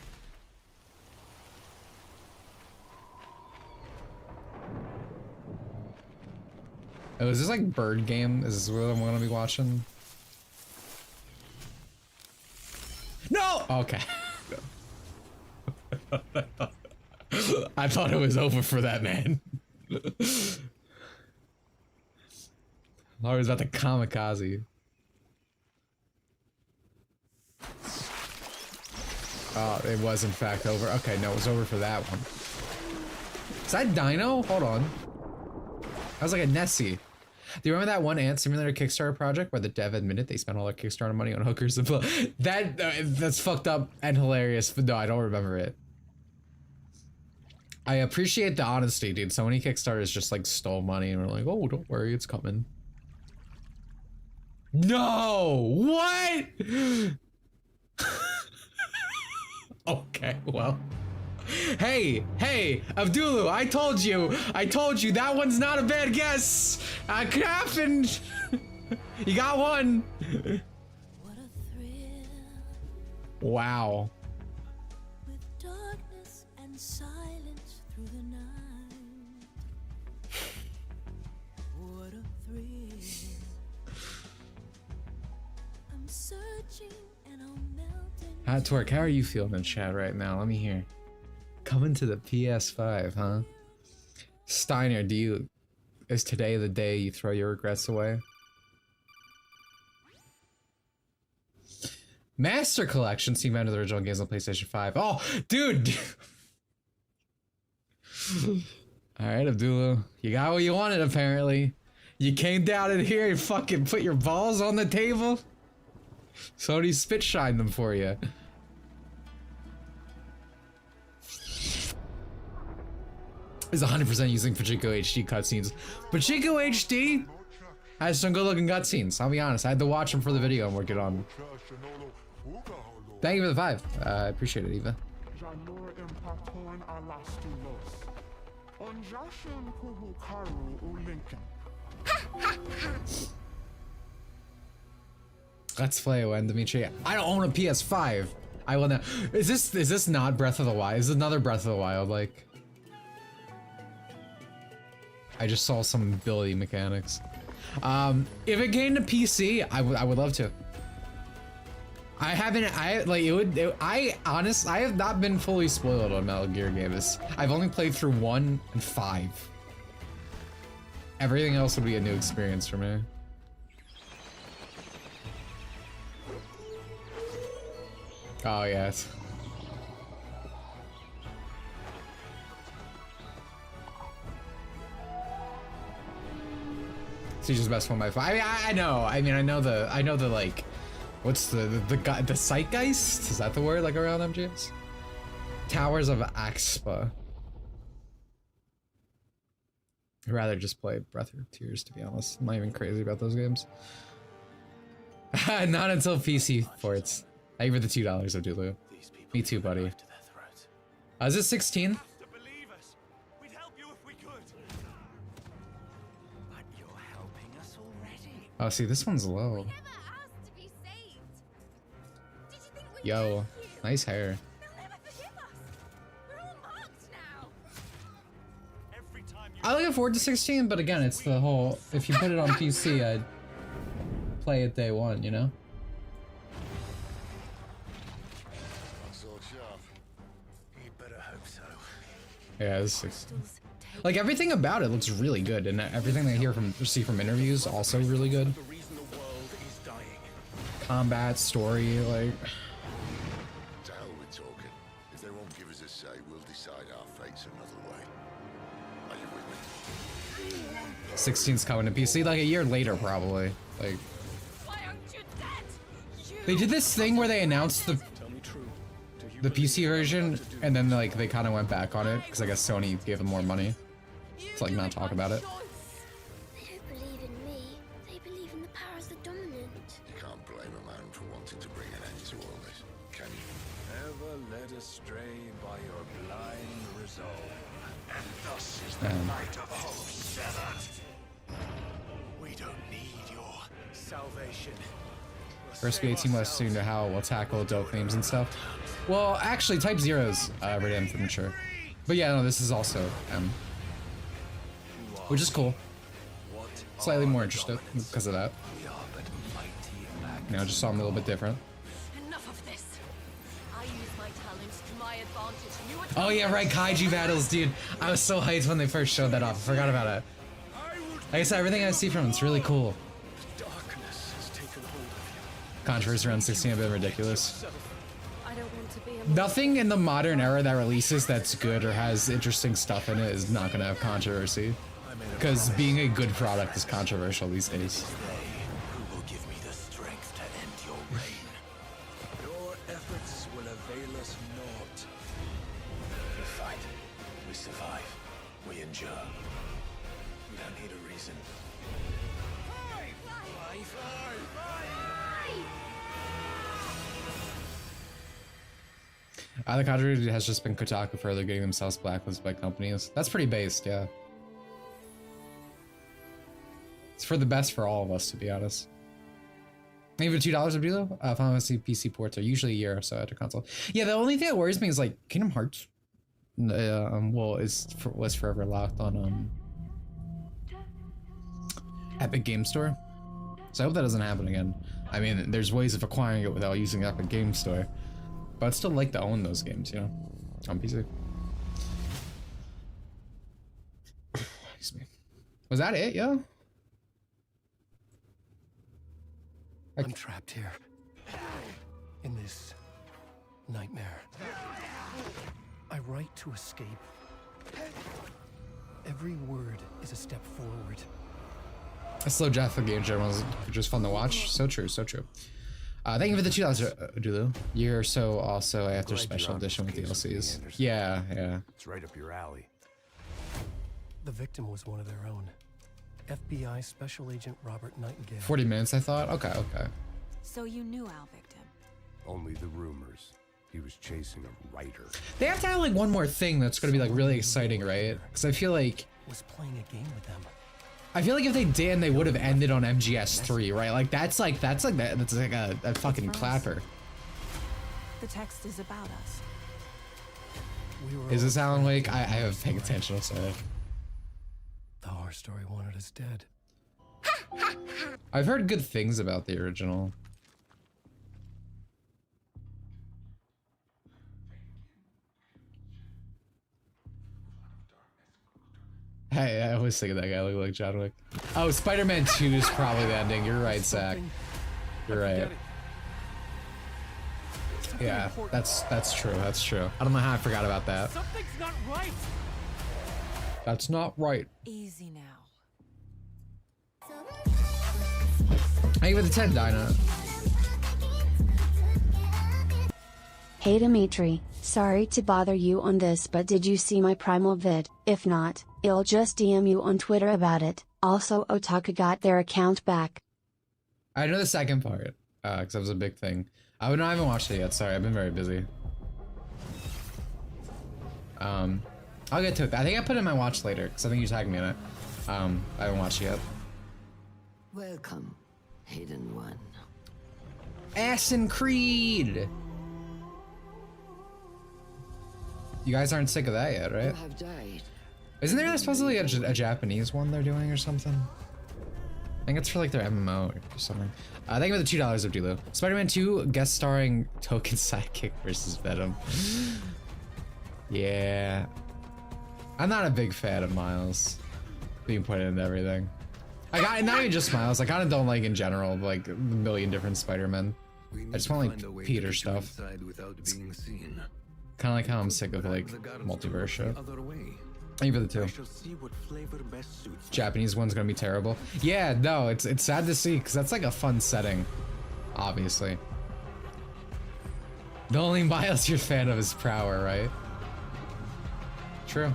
Speaker 1: Oh, is this like Bird Game? Is this what I'm gonna be watching? No! Okay. I thought it was over for that man. I was about to kamikaze. Oh, it was in fact over. Okay, no, it was over for that one. Is that Dino? Hold on. That was like a Nessie. Do you remember that one Ant Simulator Kickstarter project where the dev admitted they spent all their Kickstarter money on hookers and that's fucked up and hilarious, but no, I don't remember it. I appreciate the honesty, dude. So many Kickstarters just like stole money and were like, oh, don't worry, it's coming. No! What? Okay, well. Hey, Abdulu, I told you that one's not a bad guess. It could happen. You got one.
Speaker 12: What a thrill.
Speaker 1: Wow.
Speaker 12: With darkness and silence through the night. What a thrill. I'm searching and I'm melting.
Speaker 1: Twerk, how are you feeling in chat right now? Let me hear. Coming to the PS5, huh? Steiner, is today the day you throw your regrets away? Master Collection, Steam out of the original games on PlayStation 5. Oh, dude! Alright, Abdullah. You got what you wanted, apparently. You came down in here and fucking put your balls on the table? Somebody spit shined them for you. Is 100% using Pachinko HD cutscenes. Pachinko HD has some good looking cutscenes, I'll be honest. I had to watch them for the video and work it on. Thank you for the 5. I appreciate it, Eva. Let's play when Dimitri. I don't own a PS5. I will not. Is this not Breath of the Wild? Is this another Breath of the Wild? Like, I just saw some ability mechanics. If it came to PC, I would love to. I have not been fully spoiled on Metal Gear games. I've only played through 1 and 5. Everything else would be a new experience for me. Oh yes. Siege's best one by far. I know. I know the like, what's the zeitgeist? Is that the word like around MGS? Towers of Axpa. I'd rather just play Breath of Tears, to be honest. I'm not even crazy about those games. Not until PC ports. I give her the $2 of Dulu. Me too, buddy. Is it 16? Oh, see, this one's low. Yo, nice hair. I look forward to 16, but again, it's the whole, if you put it on PC, I'd play it day one, you know? Yeah, it's 16. Like, everything about it looks really good, and everything I see from interviews also really good. Combat, story, like.
Speaker 10: To hell with talking. If they won't give us a say, we'll decide our fates another way. Are you with me?
Speaker 1: 16's coming to PC like a year later, probably. Like. They did this thing where they announced the PC version, and then like they kind of went back on it because I guess Sony gave them more money to like not talk about it.
Speaker 12: They don't believe in me. They believe in the powers that dominant.
Speaker 10: You can't blame a man for wanting to bring an end to all this, can you?
Speaker 5: astray by your blind resolve.
Speaker 10: And thus is the night of hope severed. We don't need your salvation.
Speaker 1: First be 18 months soon to how we'll tackle adult themes and stuff. Well, actually, Type 0's rated M for mature. But yeah, no, this is also M. Which is cool. Slightly more interested because of that. You know, just saw him a little bit different.
Speaker 12: Enough of this. I use my talents to my advantage. You would
Speaker 1: Oh yeah, right, kaiju battles, dude. I was so hyped when they first showed that off. I forgot about it. Like I said, everything I see from it's really cool. Controversy around 16 have been ridiculous.
Speaker 12: I don't want to be a
Speaker 1: Nothing in the modern era that releases that's good or has interesting stuff in it is not gonna have controversy. Because being a good product is controversial these days.
Speaker 5: Who will give me the strength to end your reign? Your efforts will avail us naught. We fight, we survive, we endure. We don't need a reason.
Speaker 1: The controversy has just been Kotaku further getting themselves blacklisted by companies. That's pretty based, yeah. It's for the best for all of us, to be honest. Even $2 would be low. Final Fantasy PC ports are usually a year or so after console. Yeah, the only thing that worries me is like Kingdom Hearts. Well, was forever locked on Epic Game Store. So I hope that doesn't happen again. I mean, there's ways of acquiring it without using Epic Game Store, but I'd still like to own those games, you know, on PC. Excuse me. Was that it, yo?
Speaker 13: I'm trapped here in this nightmare. I write to escape. Every word is a step forward.
Speaker 1: A slow Jaffa game in general is just fun to watch. So true, so true. Thank you for the $2, Dulu. Year or so also after special edition with DLCs. Yeah, yeah.
Speaker 5: It's right up your alley.
Speaker 13: The victim was one of their own. FBI Special Agent Robert Nightingale.
Speaker 1: 40 minutes, I thought. Okay, okay.
Speaker 8: So you knew our victim?
Speaker 5: Only the rumors. He was chasing a writer.
Speaker 1: They have to have like one more thing that's gonna be like really exciting, right? Because I feel like
Speaker 13: was playing a game with them.
Speaker 1: I feel like if they did, they would have ended on MGS3, right? Like that's like a fucking clapper.
Speaker 2: The text is about us.
Speaker 1: Is this Alan Wake? I haven't paid attention, so.
Speaker 13: The horror story wanted us dead.
Speaker 1: I've heard good things about the original. Hey, I always think of that guy looking like John Wick. Oh, Spider-Man 2 is probably the ending. You're right, Zach. You're right. Yeah, that's true. That's true. I don't know how I forgot about that.
Speaker 9: Something's not right.
Speaker 1: That's not right.
Speaker 8: Easy now.
Speaker 1: I give it a 10, Dinah.
Speaker 14: Hey Dimitri, sorry to bother you on this, but did you see my Primal vid? If not, I'll just DM you on Twitter about it. Also, Otaku got their account back.
Speaker 1: I know the second part, because that was a big thing. I haven't watched it yet, sorry, I've been very busy. I'll get to it. I think I put it in my watch later, because I think you tagged me in it. I haven't watched it yet.
Speaker 15: Welcome, Hidden One.
Speaker 1: Assassin's Creed! You guys aren't sick of that yet, right?
Speaker 15: You have died.
Speaker 1: Isn't there supposedly a Japanese one they're doing or something? I think it's for like their MMO or something. Thank you for the $2 of Dulu. Spider-Man 2 guest starring Token Sidekick versus Venom. Yeah. I'm not a big fan of Miles being put into everything. Not even just Miles, I kind of don't like in general, like a million different Spider-Men. I just want like Peter stuff. Kind of like how I'm sick of like multiverse shit. Thank you for the 2. Japanese one's gonna be terrible. Yeah, no, it's sad to see because that's like a fun setting, obviously. The only Miles you're a fan of is Prower, right? True.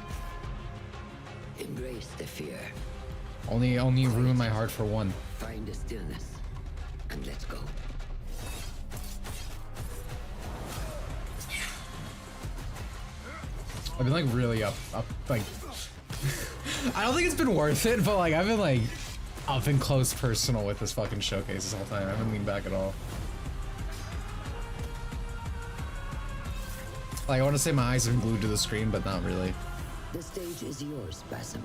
Speaker 15: Embrace the fear.
Speaker 1: Only ruin my heart for one.
Speaker 15: Find the stillness, and let's go.
Speaker 1: I've been like really up, like, I don't think it's been worth it, but like, I've been like up and close personal with this fucking showcase this whole time. I haven't leaned back at all. Like, I want to say my eyes have been glued to the screen, but not really.
Speaker 15: The stage is yours, Basim.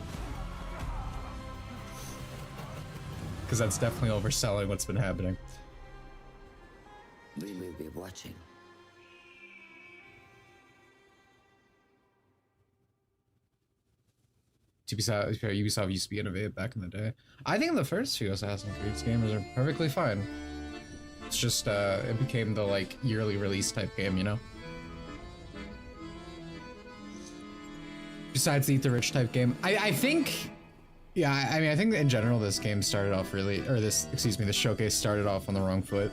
Speaker 1: Because that's definitely overselling what's been happening.
Speaker 15: We will be watching.
Speaker 1: Ubisoft used to be innovative back in the day. I think the first few Assassin's Creed games are perfectly fine. It's just, it became the, like, yearly release type game, you know? Besides the Eat the Rich type game. I think... Yeah, I mean, I think in general this game started off really... Or this, excuse me, the showcase started off on the wrong foot.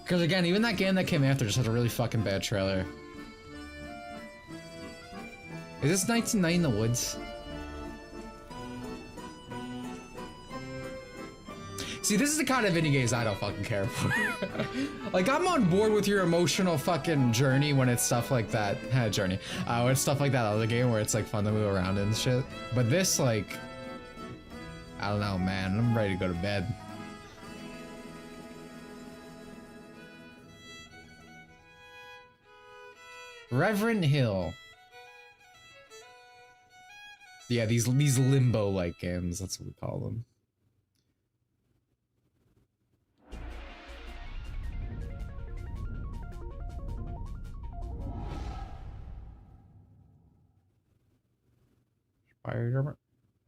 Speaker 1: Because again, even that game that came after just had a really fucking bad trailer. Is this 1990 in the Woods? See, this is the kind of indie games I don't fucking care for. Like, I'm on board with your emotional fucking journey when it's stuff like that. Journey. When it's stuff like that other game where it's like fun to move around and shit. But this, like, I don't know, man. I'm ready to go to bed. Reverend Hill. Yeah, these limbo-like games, that's what we call them.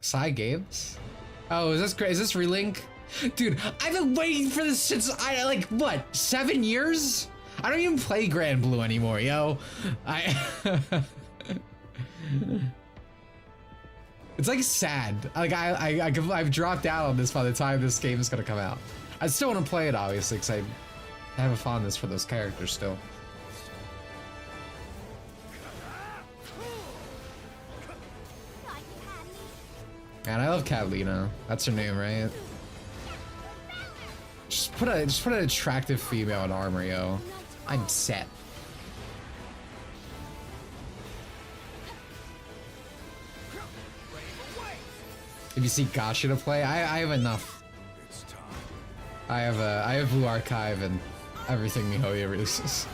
Speaker 1: Psy Games? Oh, is this great? Is this Relink? Dude, I've been waiting for this since like, what, 7 years? I don't even play Grand Blue anymore, yo. It's like sad. Like I've dropped out on this by the time this game is gonna come out. I still want to play it, obviously, because I have a fondness for those characters still. Man, I love Catalina. That's her name, right? Just put an attractive female in armor, yo. I'm set. If you see Gacha to play, I have enough. I have Blue Archive and everything MiHoYo releases.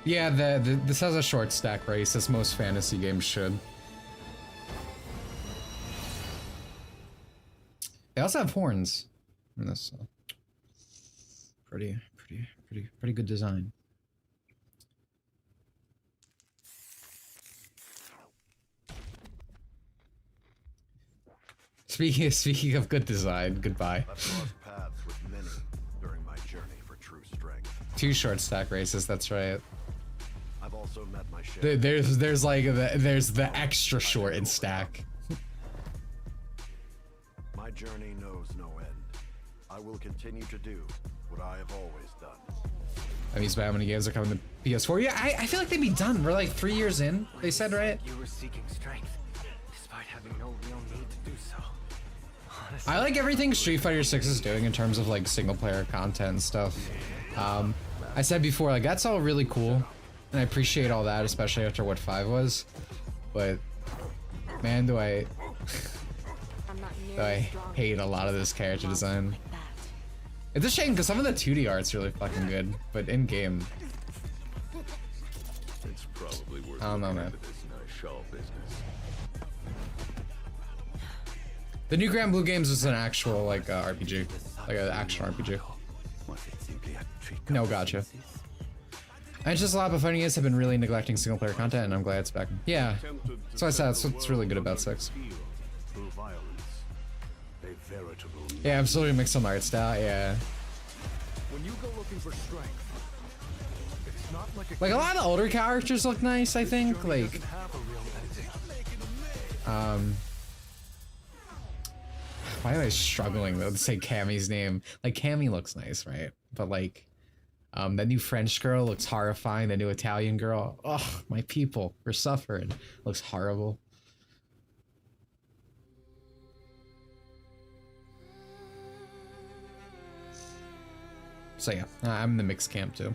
Speaker 1: Yeah, this has a short stack race, as most fantasy games should. They also have horns in this. Pretty good design. Speaking of good design, goodbye.
Speaker 16: I've crossed paths with many during my journey for true strength.
Speaker 1: 2 short stack races, that's right.
Speaker 16: I've also met my share.
Speaker 1: There's the extra short in stack.
Speaker 16: My journey knows no end. I will continue to do what I have always done.
Speaker 1: I mean, how many games are coming to PS4? Yeah, I feel like they'd be done. We're like 3 years in. They said, right?
Speaker 17: You were seeking strength, despite having no real need to do so. Honestly,
Speaker 1: I like everything Street Fighter 6 is doing in terms of like single player content and stuff. I said before, like that's all really cool, and I appreciate all that, especially after what 5 was. But man, do I hate a lot of this character design. It's a shame because some of the 2D art's really fucking good, but in game,
Speaker 16: It's probably worth
Speaker 1: I don't know, man.
Speaker 16: this nice shawl business.
Speaker 1: The new Grand Blue Games is an actual like RPG, like an action RPG. No, gotcha. And it's just a lot of funny have been really neglecting single player content, and I'm glad it's back. Yeah, so I said that's what's really good about 6. Yeah, absolutely mix some art style. Yeah.
Speaker 11: When you go looking for strength, it's not
Speaker 1: Like a lot of the older characters look nice, I think. Like, why am I struggling though to say Cammy's name? Like Cammy looks nice, right? But like, that new French girl looks horrifying. The new Italian girl, oh my people, we're suffering. Looks horrible. So yeah, I'm in the mixed camp too.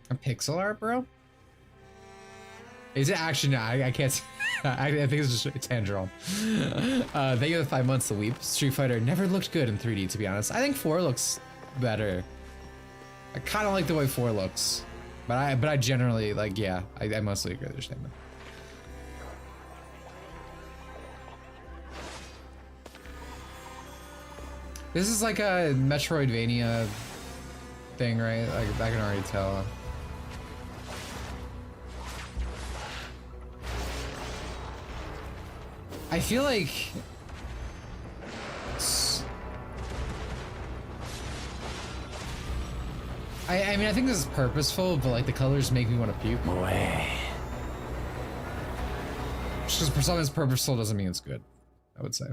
Speaker 1: A pixel art, bro? Is it actually? No, I can't. I think it's just it's hand drawn. Thank you for the 5 months, the weep. Street Fighter never looked good in 3D, to be honest. I think 4 looks better. I kind of like the way 4 looks, but I generally like, yeah, I mostly agree with your statement. This is like a Metroidvania thing, right? Like I can already tell. I feel like I mean, I think this is purposeful, but like the colors make me want to puke. Just because something's purposeful doesn't mean it's good, I would say.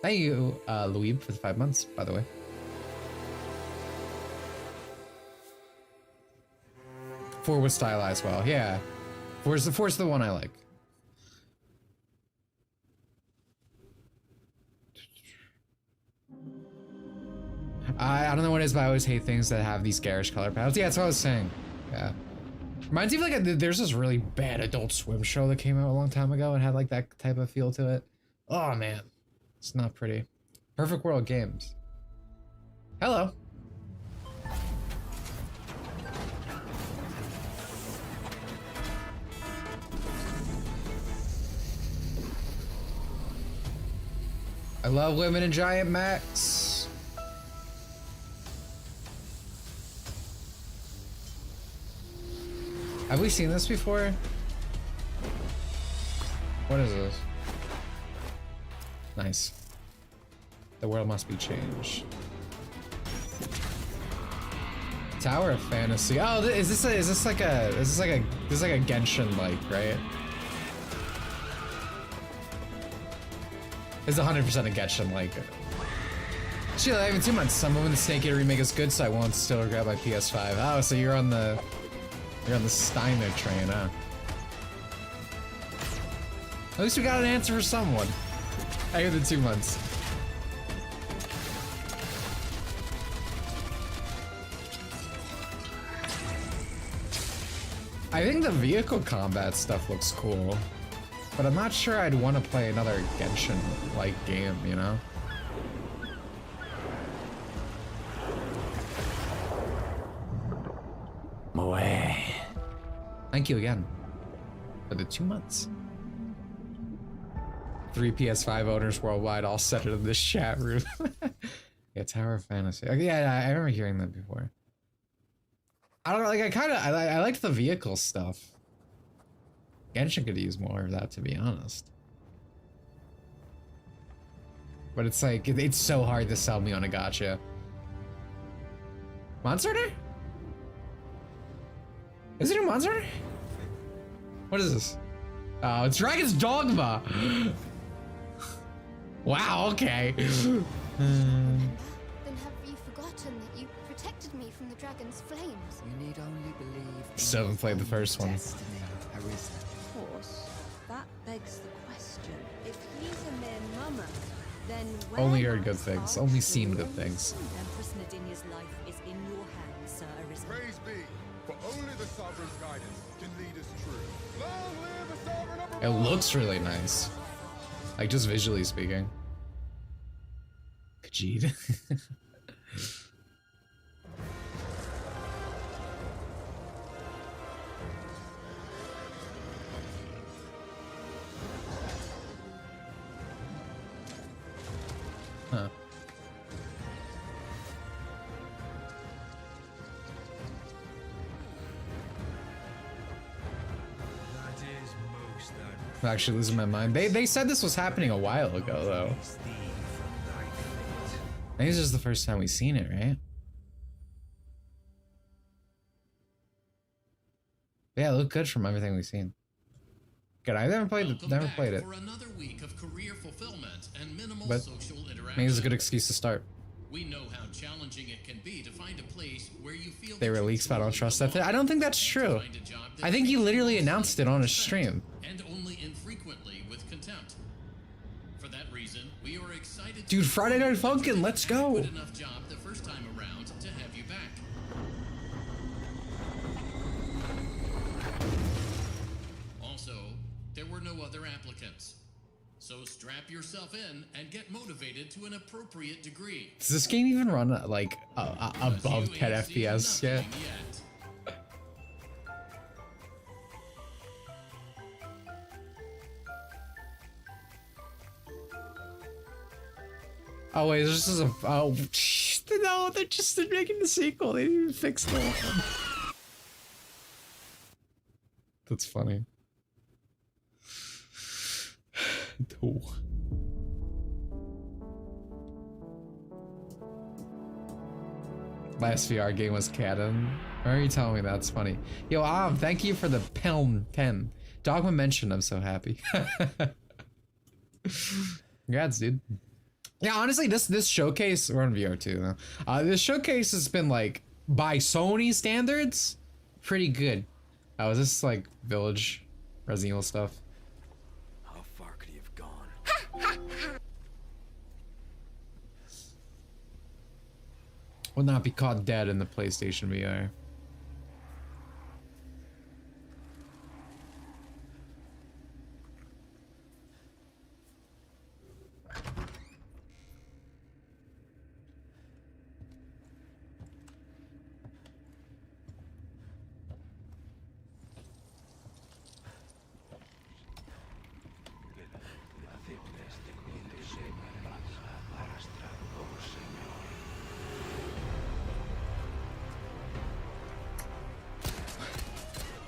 Speaker 1: Thank you, Louis, for the 5 months, by the way. 4 was stylized well, yeah. 4's the one I like. I don't know what it is, but I always hate things that have these garish color palettes. Yeah, that's what I was saying. Yeah. Reminds me of like there's this really bad Adult Swim show that came out a long time ago and had like that type of feel to it. Oh man, it's not pretty. Perfect World Games. Hello. I love Women in Giant Max. Have we seen this before? What is this? Nice. The world must be changed. Tower of Fantasy. Oh, is this like a Genshin like, right? It's 100% a Genshin like. Sheila, I have 2 months. Some of the Snake Eater remake is good, so I won't still grab my PS5. Oh, so you're on the Steiner train, huh? At least we got an answer for someone. I get the 2 months. I think the vehicle combat stuff looks cool, but I'm not sure I'd want to play another Genshin-like game, you know? Thank you again for the 2 months. 3 PS5 owners worldwide all set it in this chat room. Yeah, Tower of Fantasy. Okay, yeah, I remember hearing that before. I don't know, like I liked the vehicle stuff. Genshin could use more of that, to be honest. But it's like, it's so hard to sell me on a gacha. Monster Hunter? Is it a Monster Hunter? What is this? Oh, it's Dragon's Dogma! Wow, okay.
Speaker 18: Then have you forgotten that you protected me from the dragon's flames?
Speaker 15: You need only believe.
Speaker 1: Still haven't played the first one.
Speaker 15: Destiny, Arisa.
Speaker 8: Of course, that begs the question. If he's a mere mummer, then
Speaker 1: Only heard good things, only seen good things.
Speaker 8: Empress Nadinia's life is in your hands, Sir Arisen.
Speaker 19: Praise be, for only the Sovereign's guidance can lead us true. Long live the Sovereign of
Speaker 1: It looks really nice. Like, just visually speaking. Khajiit. Huh. I'm actually losing my mind. They said this was happening a while ago, though. I think this is the first time we've seen it, right? Yeah, it looked good from everything we've seen. Good, I never played it. Never played it.
Speaker 20: For another week of career fulfillment and minimal
Speaker 1: But
Speaker 20: social interaction.
Speaker 1: maybe it's a good excuse to start.
Speaker 20: We know how challenging it can be to find a place where you feel
Speaker 1: They were leaks, but I don't trust that. I don't think that's true. I think he literally announced it on his stream.
Speaker 20: and only infrequently with contempt. For For that reason, we are excited.
Speaker 1: Dude, Friday Night Funkin', let's go.
Speaker 20: Good enough job the first time around to have you back. Also, there were no other applicants. So strap yourself in and get motivated to an appropriate degree.
Speaker 1: Does this game even run like above 10 FPS yet? Oh wait, this is a no, they're making the sequel. They didn't even fix the whole thing. That's funny. No. Last VR game was Canon. Why are you telling me that's funny? Yo, thank you for the Pelm 10. Dogma mentioned, I'm so happy. Congrats, dude. Yeah, honestly, this showcase, we're on VR too now. This showcase has been like, by Sony standards, pretty good. Was this like Village Resident Evil stuff?
Speaker 5: How far could he have gone?
Speaker 1: Will not be caught dead in the PlayStation VR.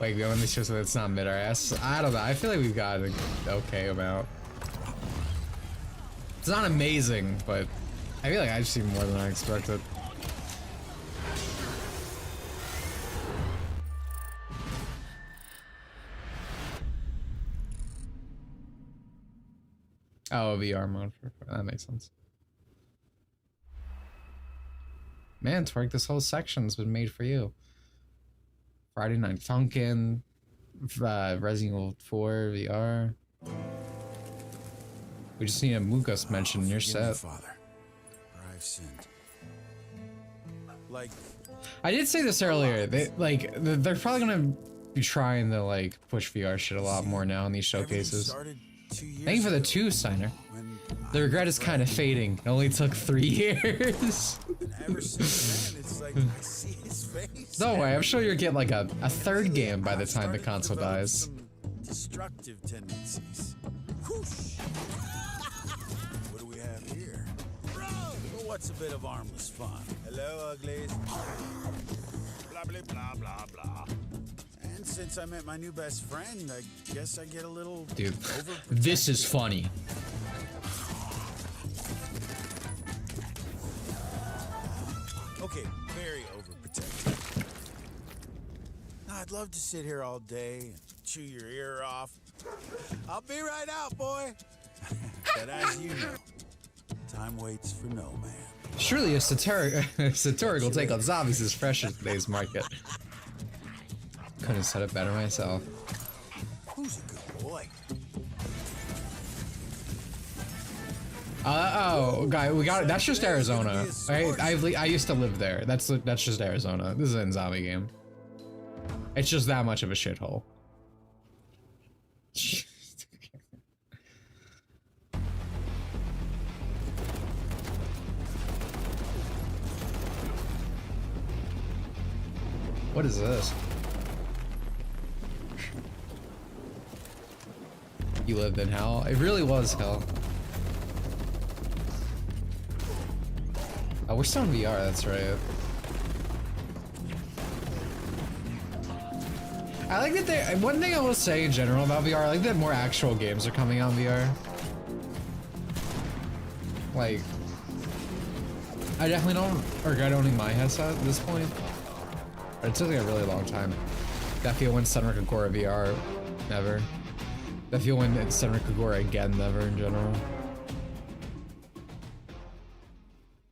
Speaker 1: Wait, we only show so it's not mid-RS. I don't know. I feel like we've got an okay amount. It's not amazing, but I feel like I've seen more than I expected. Oh, a VR mode. That makes sense. Man, Twerk, this whole section's been made for you. Friday Night Funkin', Resident Evil 4 VR. We just need a Mukas mention in your set.
Speaker 5: Father, for I've sinned. Like,
Speaker 1: I did say this earlier. They're probably gonna be trying to like push VR shit a lot more now in these showcases. Thank you for the 2, Steiner. The regret is kind of fading. It only took 3 years.
Speaker 5: Ever since then, it's like I see his face.
Speaker 1: Don't worry, I'm sure you'll get like a 3rd game by the time the console dies.
Speaker 5: Destructive tendencies. Whoosh. What do we have here? Well, what's a bit of harmless fun? Hello, uglies. Blah, blah, blah, blah, blah. And since I met my new best friend, I guess I get a little...
Speaker 1: Dude, this is funny.
Speaker 5: Okay, very overprotective. I'd love to sit here all day and chew your ear off. I'll be right out, boy. But as you know, time waits for no man.
Speaker 1: Surely a satirical take on zombies is fresh in today's market. Couldn't have said it better myself.
Speaker 5: Who's a good boy?
Speaker 1: Oh, guy, we got it. That's just Arizona. I used to live there. That's just Arizona. This is a zombie game. It's just that much of a shithole. What is this? You lived in hell? It really was hell. Oh, we're still in VR, that's right. I like that one thing I will say in general about VR, I like that more actual games are coming out in VR. Like, I definitely don't regret owning my headset at this point. But it took like a really long time. That feel when Senran Kagura VR, never. That feel when Senran Kagura again, never in general.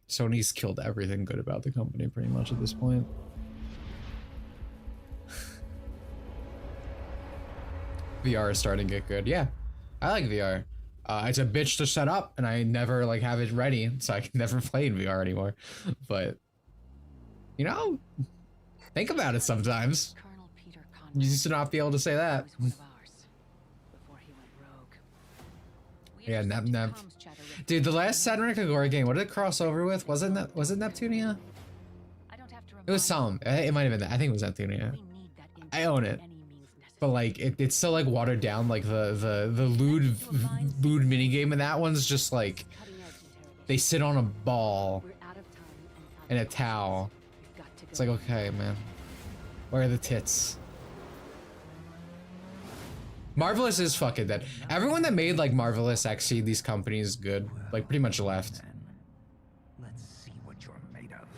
Speaker 1: Sony's killed everything good about the company pretty much at this point. VR is starting to get good. Yeah, I like VR. It's a bitch to set up, and I never like have it ready, so I can never play in VR anymore. But you know, think about it sometimes. You used to not be able to say that. Yeah, Nep. Dude, the last Saturn Kagura game, what did it cross over with? Was it Neptunia? It was some. It might have been that. I think it was Neptunia. I own it. But like it's still like watered down. Like the lewd minigame in that one's just like they sit on a ball and a towel. It's like, okay, man. Where are the tits? Marvelous is fucking dead. Everyone that made like Marvelous XC, these companies good, like pretty much left.
Speaker 17: Let's see what you're made of.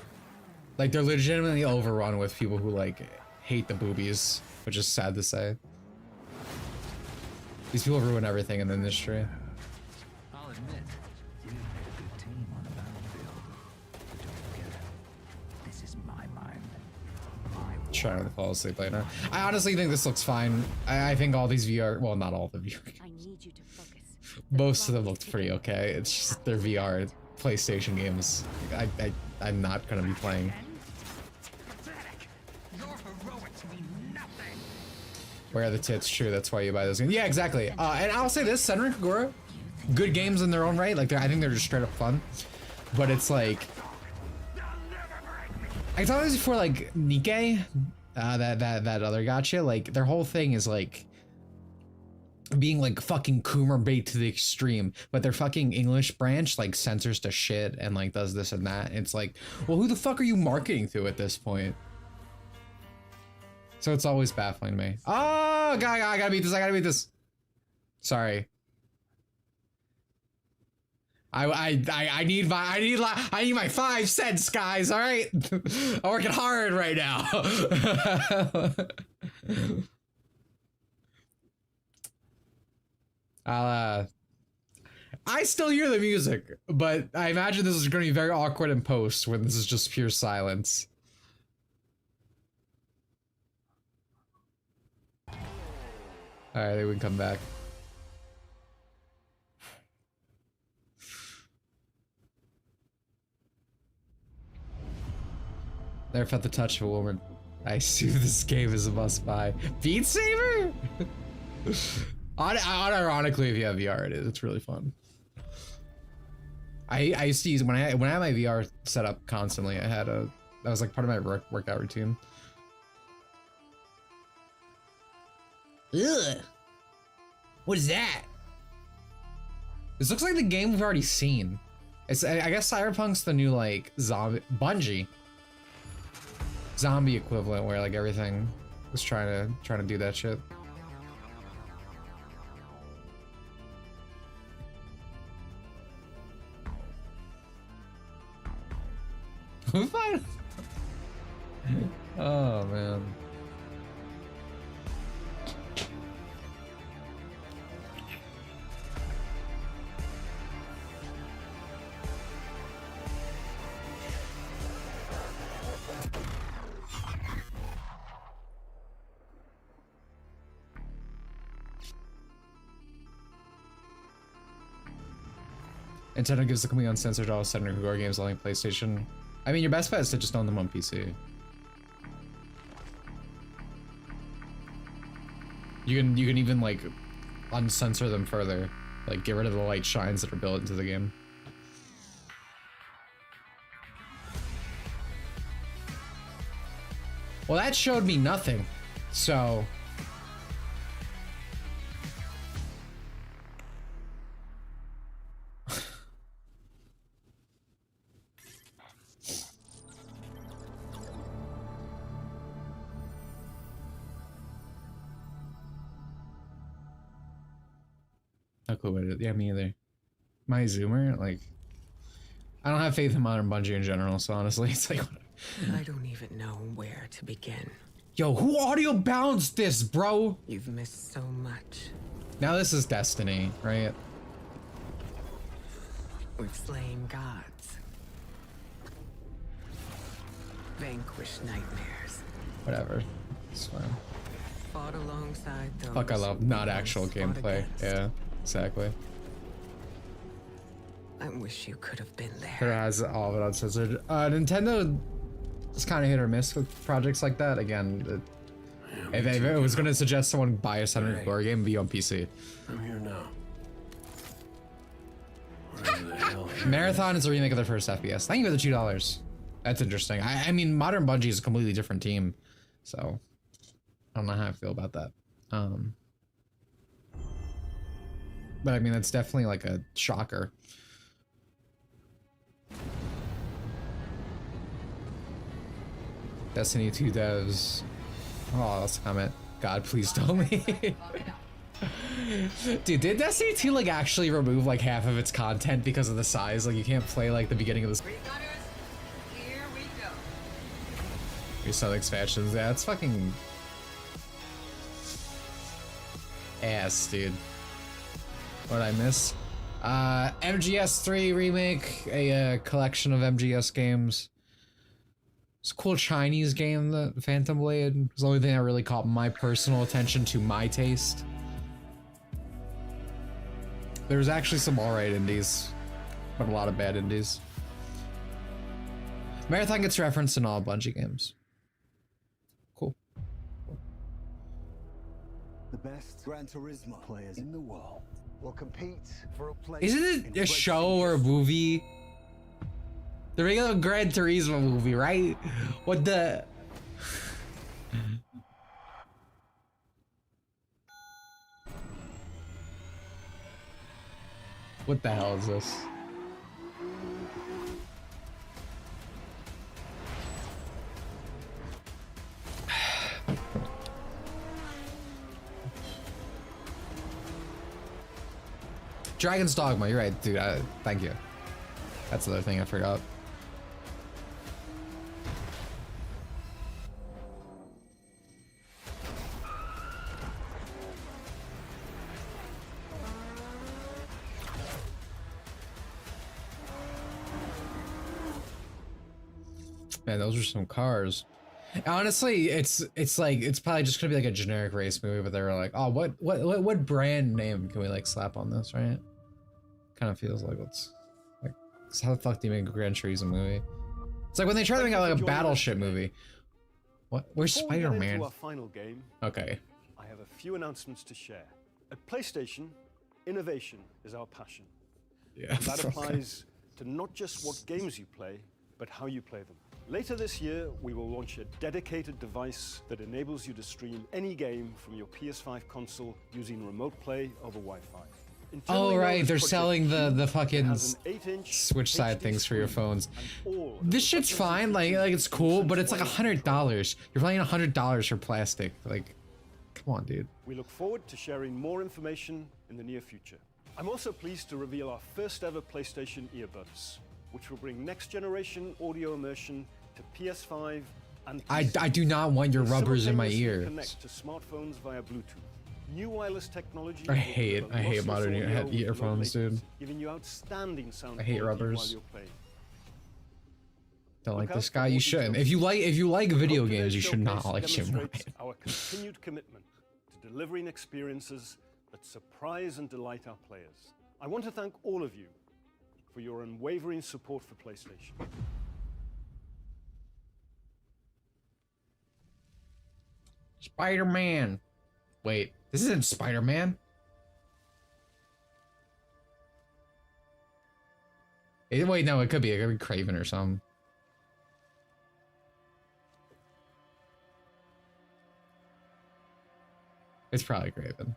Speaker 1: Like they're legitimately overrun with people who like hate the boobies, which is sad to say. These people ruin everything in the industry.
Speaker 17: I'll admit, you made a good team on the battlefield. But don't forget, this is my mind.
Speaker 1: Trying to fall asleep later. I honestly think this looks fine. I think all these VR, well, not all the VR games. Most of them looked pretty okay. It's just their VR PlayStation games. I'm not gonna be playing. Where are the tits? True, that's why you buy those games. Yeah, exactly. And I'll say this, Senran Kagura, good games in their own right. Like, I think they're just straight up fun. But it's like, I thought this before, like Nikkei, that other gacha, like their whole thing is like being like fucking Coomer bait to the extreme, but their fucking English branch like censors the shit and like does this and that. It's like, well, who the fuck are you marketing to at this point? So it's always baffling to me. Oh, I gotta beat this. I gotta beat this. Sorry. I need my 5 cents, guys. All right, I'm working hard right now. I still hear the music, but I imagine this is going to be very awkward in post when this is just pure silence. All right, we can come back. Never felt the touch of a woman. I assume this game is a must-buy. Beat Saber? Unironically, if you have VR, it is. It's really fun. I used to use when I had my VR set up constantly. That was like part of my workout routine. Ugh. What is that? This looks like the game we've already seen. It's I guess Cyberpunk's the new like zombie equivalent where like everything was trying to do that shit. Fine. Oh man. Nintendo gives the company uncensored all Senran Kagura games only PlayStation. I mean, your best bet is to just own them on PC. You can even like uncensor them further, like get rid of the light shines that are built into the game. Well, that showed me nothing, so. Not cool with it. Yeah, me either. My zoomer, like, I don't have faith in modern Bungie in general, so honestly, it's like,
Speaker 21: I don't even know where to begin.
Speaker 1: Yo, who audio balanced this, bro?
Speaker 21: You've missed so much.
Speaker 1: Now this is Destiny, right?
Speaker 21: We've slain gods. Vanquished nightmares.
Speaker 1: Whatever. It's fine.
Speaker 21: Fought alongside those.
Speaker 1: Fuck, I love not actual gameplay. Yeah, exactly.
Speaker 21: I wish you could have been there.
Speaker 1: It has all of it uncensored. Nintendo is kind of hit or miss with projects like that. Again, if I was going to suggest someone buy a $700 game, be on PC.
Speaker 16: I'm here now.
Speaker 1: Marathon is a remake of their first FPS. Thank you for the $2. That's interesting. I mean, Modern Bungie is a completely different team, so I don't know how I feel about that. But I mean, that's definitely like a shocker. Destiny 2 devs. Oh, that's a comment. God, please tell me. Dude, did Destiny 2 like actually remove like half of its content because of the size? Like you can't play like the beginning of this.
Speaker 12: Here we go.
Speaker 1: Your some expansions. Yeah, it's fucking ass, dude. What did I miss? MGS 3 remake, a collection of MGS games. It's a cool Chinese game, the Phantom Blade. It's the only thing that really caught my personal attention to my taste. There's actually some alright indies, but a lot of bad indies. Marathon gets referenced in all Bungie games. Cool.
Speaker 3: The best Gran Turismo players in the world will compete for a place.
Speaker 1: Isn't it a show or a movie? The regular Gran Turismo movie, right? What the? What the hell is this? Dragon's Dogma, you're right, dude. Thank you. That's the other thing I forgot. Man, those are some cars. Honestly, it's probably just gonna be like a generic race movie, but they were like, oh, what brand name can we like slap on this, right? Kind of feels like what's like, how the fuck do you make a Gran Turismo movie? It's like when they try to make out like a battleship movie. What? Where's Spider-Man?
Speaker 22: Our final game.
Speaker 1: Okay.
Speaker 22: I have a few announcements to share. At PlayStation, innovation is our passion.
Speaker 1: Yeah.
Speaker 22: And that applies to not just what games you play, but how you play them. Later this year, we will launch a dedicated device that enables you to stream any game from your PS5 console using remote play over Wi-Fi.
Speaker 1: Oh right, they're selling the fucking Switch side things for your phones. This shit's fine, like it's cool, but it's like $100. You're paying $100 for plastic. Like, come on, dude.
Speaker 22: We look forward to sharing more information in the near future. I'm also pleased to reveal our first ever PlayStation earbuds, which will bring next generation audio immersion to PS5 and PC.
Speaker 1: I do not want your rubbers in my ears.
Speaker 22: Connect to smartphones via Bluetooth. New wireless technology.
Speaker 1: I hate modern earphones, dude.
Speaker 22: Giving you outstanding sound
Speaker 1: I hate
Speaker 22: quality
Speaker 1: rubbers.
Speaker 22: while you're playing.
Speaker 1: Don't like this guy. You shouldn't. If you like video games, you should not like Jim Ryan.
Speaker 22: Our continued commitment to delivering experiences that surprise and delight our players. I want to thank all of you for your unwavering support for PlayStation.
Speaker 1: Spider-Man. Wait, this isn't Spider-Man. Wait, no, it could be. It could be Craven or something. It's probably Craven.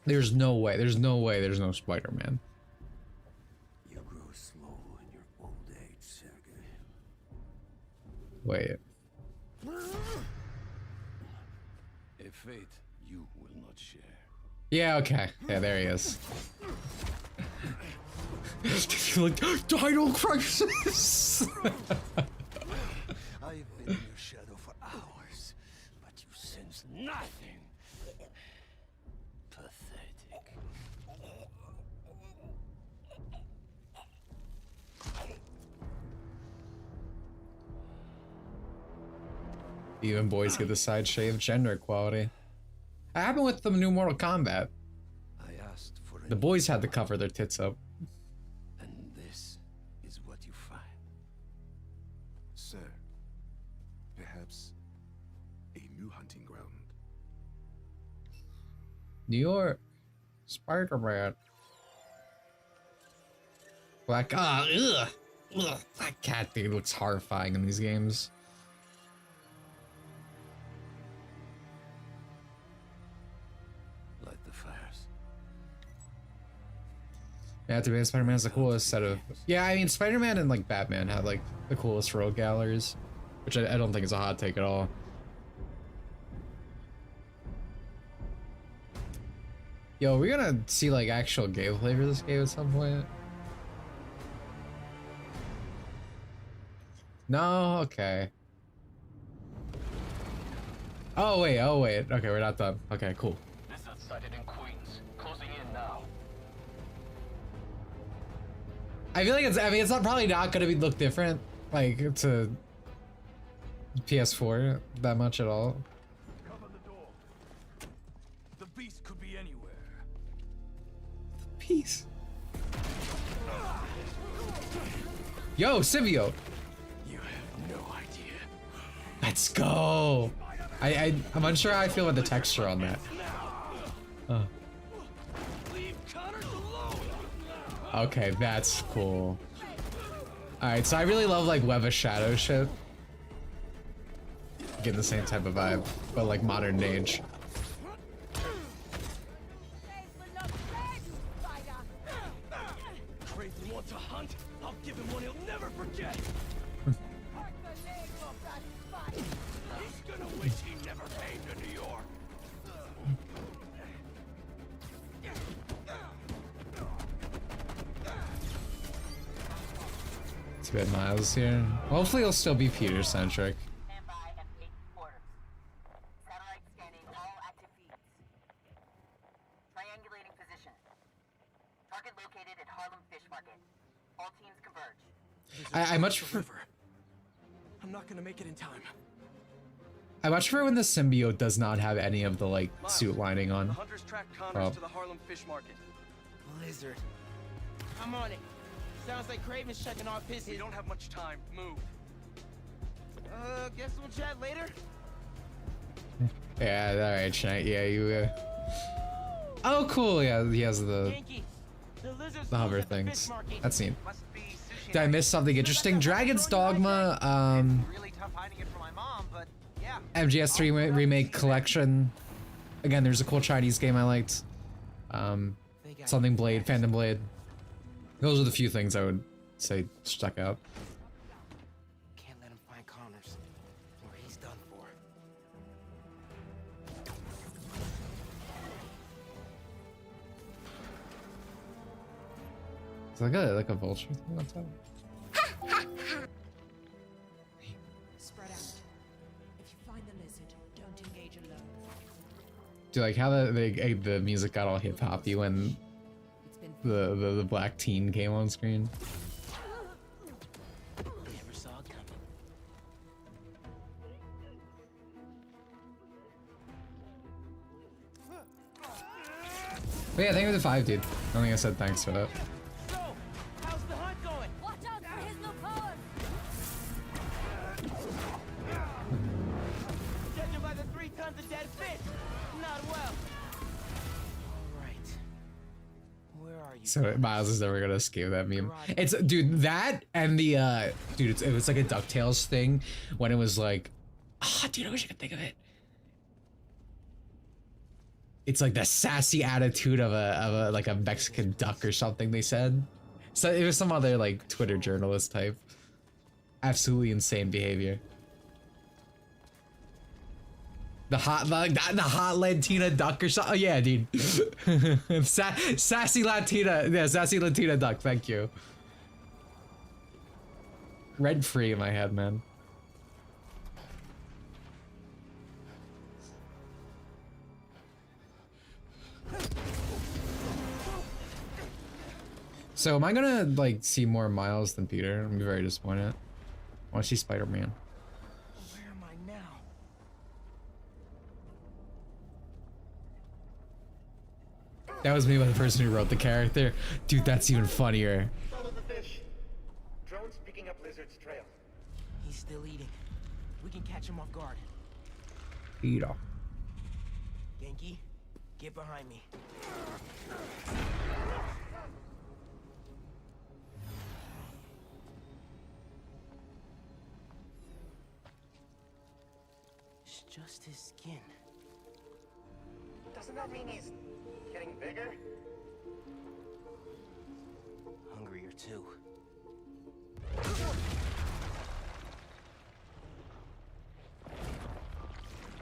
Speaker 1: There's no way. There's no way. There's no Spider-Man.
Speaker 5: You grow slow in your old age, Sergei.
Speaker 1: Wait.
Speaker 5: A fate you will not share.
Speaker 1: Yeah, okay. Yeah, there he is. Like, Dino Crisis!
Speaker 5: I've been in your shadow for hours, but you sense nothing. Pathetic.
Speaker 1: Even boys get the side shave, gender equality. What happened with the new Mortal Kombat?
Speaker 5: I asked for
Speaker 1: The boys had to cover their tits up.
Speaker 5: And this is what you find. Sir, perhaps a new hunting ground.
Speaker 1: New York. Spider-Man. Black Black Cat dude looks horrifying in these games.
Speaker 5: Light the fires.
Speaker 1: Yeah, to be Spider-Man has the coolest set of. Yeah, I mean Spider-Man and like Batman had like the coolest rogue galleries, which I don't think is a hot take at all. Yo, we're gonna see like actual gameplay for this game at some point. No, okay. Oh wait, okay, we're not done. Okay, cool.
Speaker 11: Method sighted in Queens. Closing in now.
Speaker 1: I feel like it's not probably not gonna look different like to PS4 that much at all.
Speaker 11: Cover the door. The beast could be anywhere.
Speaker 1: Peace. Yo, symbiote.
Speaker 11: You have no idea.
Speaker 1: Let's go. I'm unsure how I feel about the texture on that. Okay, that's cool. Alright, so I really love like Web of Shadow shit. Getting the same type of vibe, but like modern age.
Speaker 11: Craven wants a hunt. I'll give him one he'll never forget. He's gonna wish he never came to New York.
Speaker 1: It's a bit Miles here. Hopefully he'll still be Peter centric.
Speaker 4: Triangulating position. Target located at Harlem Fish Market. All teams converge.
Speaker 1: I much prefer.
Speaker 11: I'm not gonna make it in time.
Speaker 1: I much prefer when the symbiote does not have any of the like suit lining on.
Speaker 11: The hunters track Connors to the Harlem Fish Market.
Speaker 7: Lizard. I'm on it. Sounds like Craven's checking off his.
Speaker 11: We don't have much time. Move.
Speaker 7: Guess we'll chat later.
Speaker 1: Yeah, alright, Shite. Yeah, you. Oh, cool. Yeah, he has the hover things. That's neat. Did I miss something interesting? Dragon's Dogma. MGS3 remake collection. Again, there's a cool Chinese game I liked. Something Blade, Phantom Blade. Those are the few things I would say stuck out.
Speaker 7: Can't let him find Connors, or he's done for.
Speaker 1: It's like a vulture thing on top.
Speaker 6: Spread out. If you find the lizard, don't engage alone.
Speaker 1: Dude, like how the music got all hip hoppy when the black teen came on screen.
Speaker 7: Never saw it coming.
Speaker 1: But yeah, thank you for the 5, dude. I don't think I said thanks for that.
Speaker 7: So, how's the hunt going?
Speaker 12: Watch out for his new powers!
Speaker 7: Judging by the 3 tons of dead fish, not well.
Speaker 1: So Miles is never gonna escape that meme. It's dude that and the dude it was like a DuckTales thing when it was like dude I wish I could think of it. It's like the sassy attitude of a like a Mexican duck or something they said. So it was some other like Twitter journalist type. Absolutely insane behavior. The hot Latina duck or something. Oh, yeah, dude. Sassy Latina. Yeah, sassy Latina duck. Thank you. Rent free in my head, man. So am I gonna like see more Miles than Peter? I'm very disappointed. I want to see Spider-Man.
Speaker 7: Where am I now?
Speaker 1: That was me by the person who wrote the character. Dude, that's even funnier.
Speaker 7: Follow the fish. Drone's picking up Lizard's trail. He's still eating. We can catch him off guard.
Speaker 1: Peter.
Speaker 7: Genki, get behind me. It's just his skin. Doesn't that mean he's getting bigger? Hungrier too.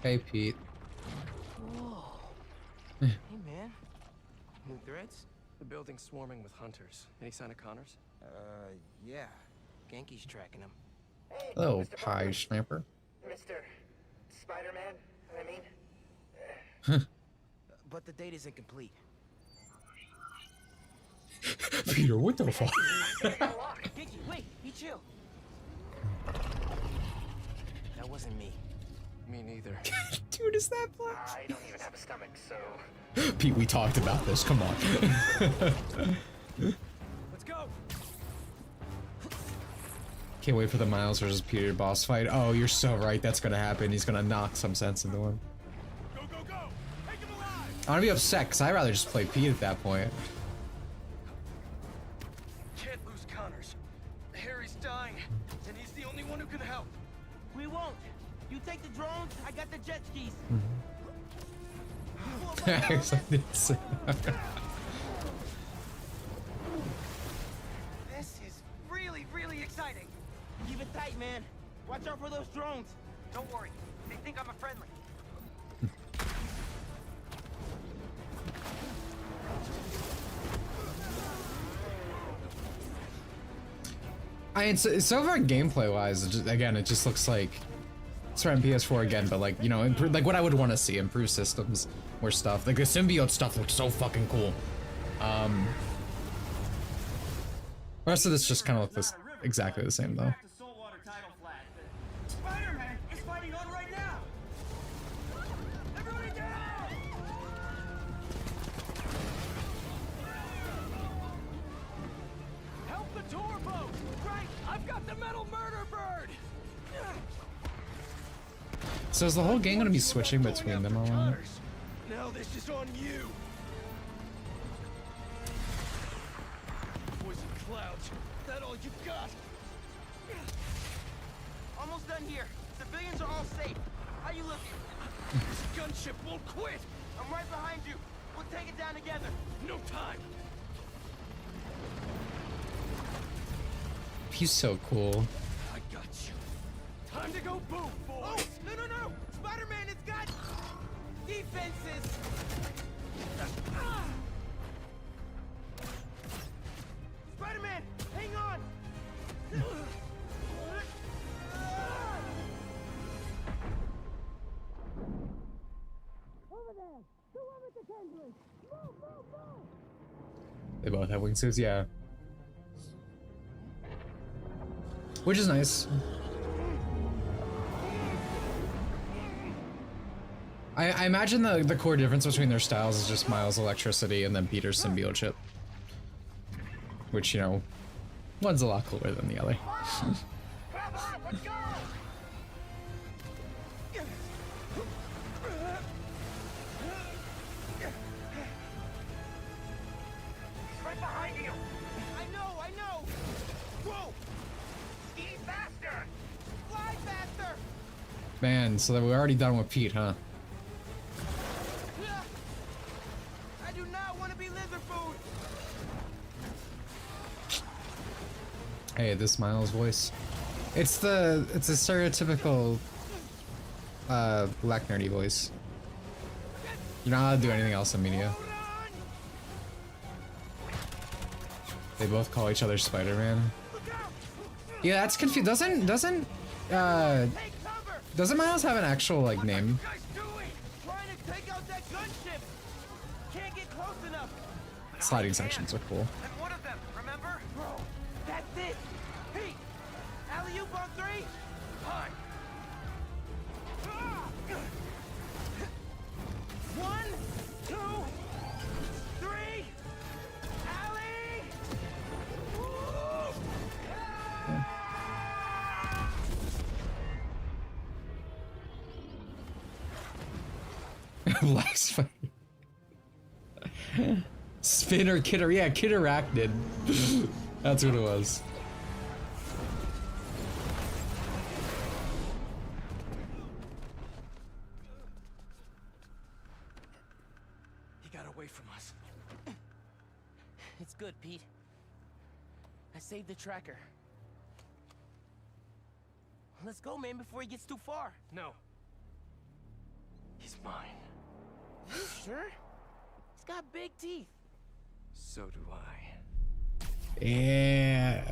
Speaker 1: Hey, Pete.
Speaker 7: Whoa. Hey, man. New threats?
Speaker 13: The building's swarming with hunters. Any sign of Connors?
Speaker 7: Yeah. Genki's tracking him. Hey,
Speaker 1: Hello,
Speaker 7: Mr.
Speaker 1: pie
Speaker 7: Parker.
Speaker 1: snapper.
Speaker 7: Mr. Spider-Man, I mean. But the date isn't complete.
Speaker 1: Peter, what the fuck?
Speaker 7: Genki, wait, be chill. That wasn't me.
Speaker 13: Me neither.
Speaker 1: Dude, is that black?
Speaker 7: I don't even have a stomach, so.
Speaker 1: Pete, we talked about this. Come on.
Speaker 7: Let's go.
Speaker 1: Can't wait for the Miles versus Peter boss fight. Oh, you're so right. That's gonna happen. He's gonna knock some sense into him.
Speaker 7: Go, go, go! Take him alive!
Speaker 1: I'm gonna be upset because I'd rather just play Pete at that point.
Speaker 7: Can't lose Connors. Harry's dying, and he's the only one who can help. We won't. You take the drones, I got the jet skis. This is really, really exciting. Keep it tight, man. Watch out for those drones. Don't worry. They think I'm a friendly.
Speaker 1: I mean, so far gameplay-wise, it just looks like it's on PS4 again, but like, you know, like what I would want to see, improved systems, more stuff. Like the symbiote stuff looks so fucking cool. The rest of this just kind of looks exactly the same though.
Speaker 7: Spider-Man is fighting on right now. Everybody down! Help the tour boat! Right, I've got the metal murder bird.
Speaker 1: So is the whole gang gonna be switching between them all?
Speaker 7: Now this is on you. Poison clouds. That all you got? Almost done here. Civilians are all safe. How you looking? This gunship won't quit. I'm right behind you. We'll take it down together. No time.
Speaker 1: He's so cool.
Speaker 7: I got you. Time to go boom, boys. Oh, no, no, no. Spider-Man has got defenses. Spider-Man, hang on. Over there. The one with the tendrils. Move, move, move.
Speaker 1: They both have wingsuits, yeah. Which is nice. I imagine the core difference between their styles is just Miles' electricity and then Peter's symbiote chip. Which, you know, one's a lot cooler than the other.
Speaker 7: Right behind you. I know. Whoa. Ski faster. Fly faster.
Speaker 1: Man, so we're already done with Pete, huh?
Speaker 7: I do not want to be lizard food.
Speaker 1: Hey, this Miles voice. It's a stereotypical black nerdy voice. You're not allowed to do anything else in media. They both call each other Spider-Man. Yeah, that's confused. Doesn't Miles have an actual like name?
Speaker 7: Trying to take out that gunship. Can't get close enough.
Speaker 1: Sliding sections are cool.
Speaker 7: I'm one of them, remember? Bro, that's it. Pete, alley-oop on 3. Fine. 1, 2, 3.
Speaker 1: Black spider. Spinner Kidder, yeah, Kid Arachnid. That's what it was.
Speaker 7: He got away from us. It's good, Pete. I saved the tracker. Let's go, man, before he gets too far. No. He's mine. You sure? He's got big teeth. So do I.
Speaker 1: Yeah.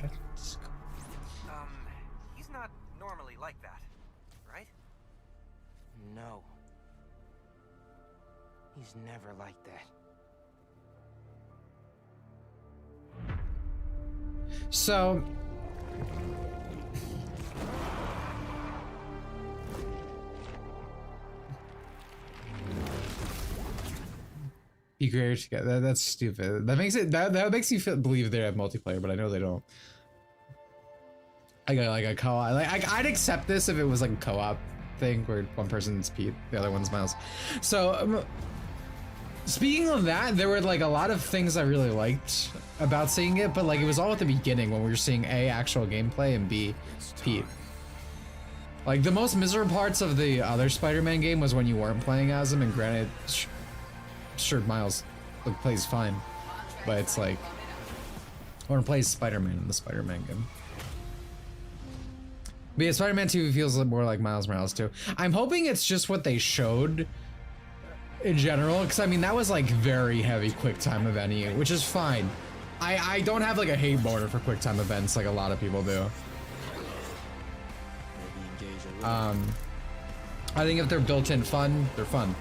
Speaker 7: He's not normally like that, right? No. He's never like that.
Speaker 1: So be creators together. That's stupid. That makes it that makes you believe they have multiplayer, but I know they don't. I got like a co-op. Like I'd accept this if it was like a co-op thing where one person's Pete, the other one's Miles. So speaking of that, there were like a lot of things I really liked about seeing it, but like it was all at the beginning when we were seeing A, actual gameplay, and B, Pete. Like the most miserable parts of the other Spider-Man game was when you weren't playing as him, and granted, sure, Miles plays fine, but it's like I want to play Spider-Man in the Spider-Man game. But yeah, Spider-Man 2 feels more like Miles Morales 2. I'm hoping it's just what they showed in general, because I mean that was like very heavy QuickTime event, which is fine. I don't have like a hate border for QuickTime events like a lot of people do. I think if they're built-in fun, they're fun.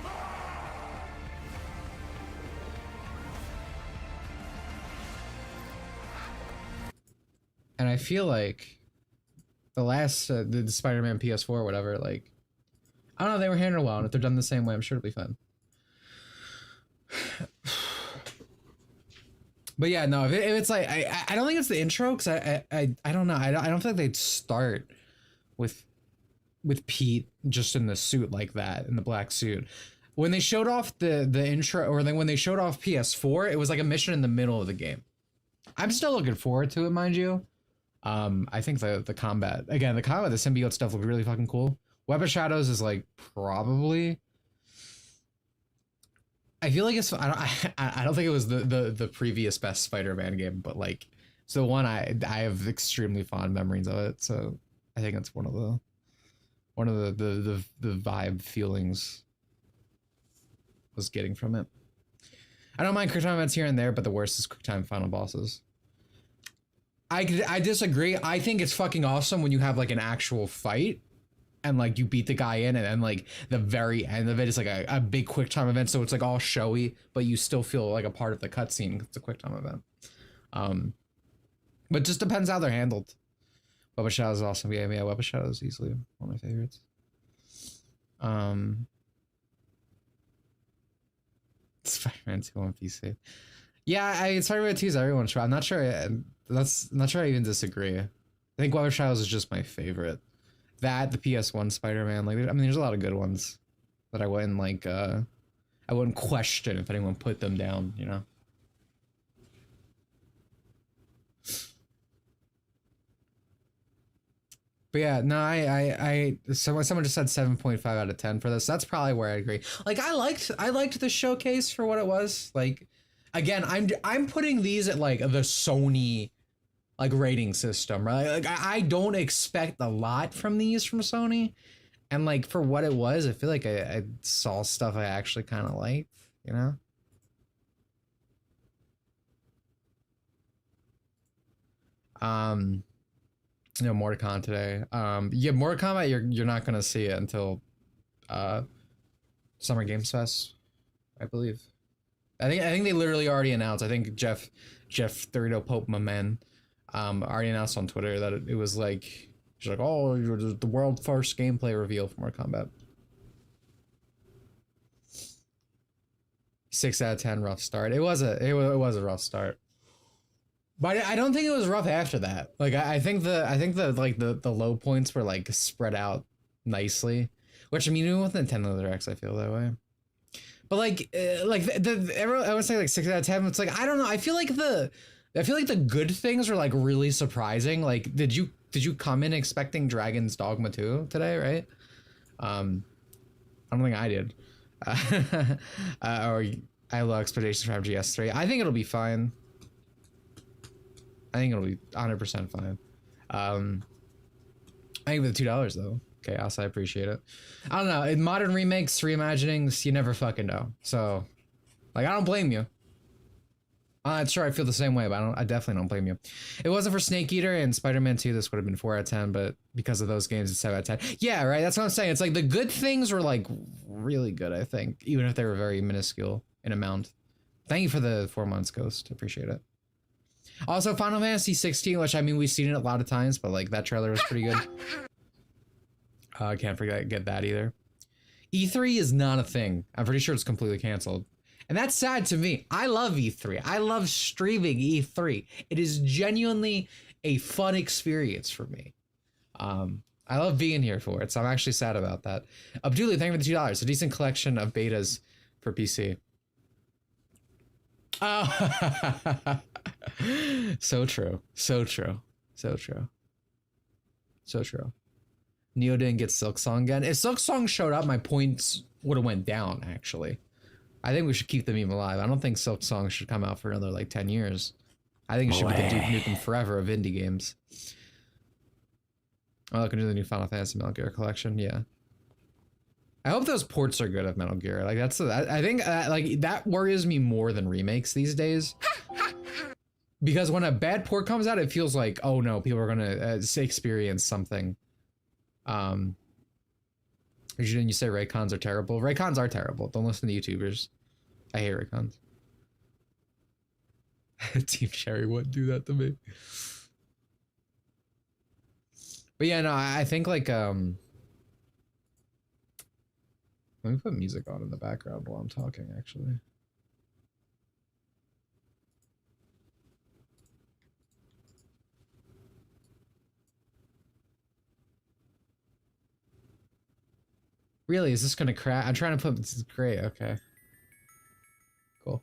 Speaker 1: And I feel like the last the Spider-Man PS4 or whatever, like I don't know, they were handled well, and if they're done the same way, I'm sure it'll be fun. But yeah, no, if it's like I don't think it's the intro, because I don't know, I don't feel like they'd start with Pete just in the suit like that, in the black suit. When they showed off the intro, or then when they showed off PS4, it was like a mission in the middle of the game. I'm still looking forward to it, mind you. I think the combat, again, the symbiote stuff looked really fucking cool. Web of Shadows is like probably, I feel like it's, I don't think it was the previous best Spider-Man game, but like it's the one I have extremely fond memories of it. So I think it's one of the vibe feelings I was getting from it. I don't mind QuickTime events here and there, but the worst is QuickTime final bosses. I disagree. I think it's fucking awesome when you have like an actual fight and like you beat the guy in, and then like the very end of it is like a big QuickTime event, so it's like all showy, but you still feel like a part of the cutscene. It's a QuickTime event. But just depends how they're handled. Web of Shadows is an awesome game. Yeah, Web of Shadows is easily one of my favorites. Spider-Man 2 on PC. Yeah, Spider-Man 2 is everyone's try. I'm not sure. Not sure I even disagree. I think Web of Shadows is just my favorite. That, the PS1 Spider-Man, like, I mean, there's a lot of good ones that I wouldn't like. I wouldn't question if anyone put them down, you know. But yeah, no, someone just said 7.5 out of 10 for this. That's probably where I agree. Like I liked the showcase for what it was. Like, again, I'm putting these at like the Sony like rating system, right? Like I don't expect a lot from these from Sony, and like for what it was, I feel like I saw stuff I actually kind of liked, you know. No, Mortal Kombat today. Yeah, Mortal Kombat, you're not gonna see it until Summer Games Fest, I believe. I think they literally already announced. I think Jeff Thurdo Pope, my man, already announced on Twitter that it was like, he's like, oh, you're the world first gameplay reveal for Mortal Kombat. 6 out of 10, rough start. It was a rough start. But I don't think it was rough after that. Like I think the low points were like spread out nicely, which I mean even with Nintendo Directs I feel that way. But like I would say like 6 out of 10. It's like, I don't know. I feel like the good things are like really surprising. Like, did you come in expecting Dragon's Dogma 2 today, right? I don't think I did. Or I have low expectations for MGS3. I think it'll be fine. I think it'll be 100% fine. I think with the $2 though. Chaos, I appreciate it. I don't know. In modern remakes, reimaginings, you never fucking know. So, like, I don't blame you. Sure, I feel the same way, but I definitely don't blame you. It wasn't for Snake Eater and Spider-Man 2, this would have been 4 out of 10, but because of those games, it's 7 out of 10. Yeah, right, that's what I'm saying. It's like the good things were like really good, I think, even if they were very minuscule in amount. Thank you for the 4 months, Ghost. Appreciate it. Also, Final Fantasy 16, which, I mean, we've seen it a lot of times, but like that trailer was pretty good. I can't get that either. E3 is not a thing. I'm pretty sure it's completely canceled. And that's sad to me. I love E3. I love streaming E3. It is genuinely a fun experience for me. I love being here for it, so I'm actually sad about that. Abdullah, thank you for the $2. A decent collection of betas for PC. Oh. So true. So true. So true. So true. Neo didn't get Silksong again. If Silksong showed up, my points would have went down, actually. I think we should keep the meme alive. I don't think Silksong should come out for another, like, 10 years. I think it should be the Duke Nukem Forever of indie games. Oh, looking to the new Final Fantasy Metal Gear collection, yeah. I hope those ports are good of Metal Gear. Like, that's, I think, like, that worries me more than remakes these days. Because when a bad port comes out, it feels like, oh no, people are gonna experience something. Didn't you say Raycons are terrible? Raycons are terrible. Don't listen to YouTubers. I hate Raycons. Team Cherry wouldn't do that to me. But yeah, no, I think like let me put music on in the background while I'm talking, actually. Really, is this gonna crash? I'm trying to put this is great, okay. Cool.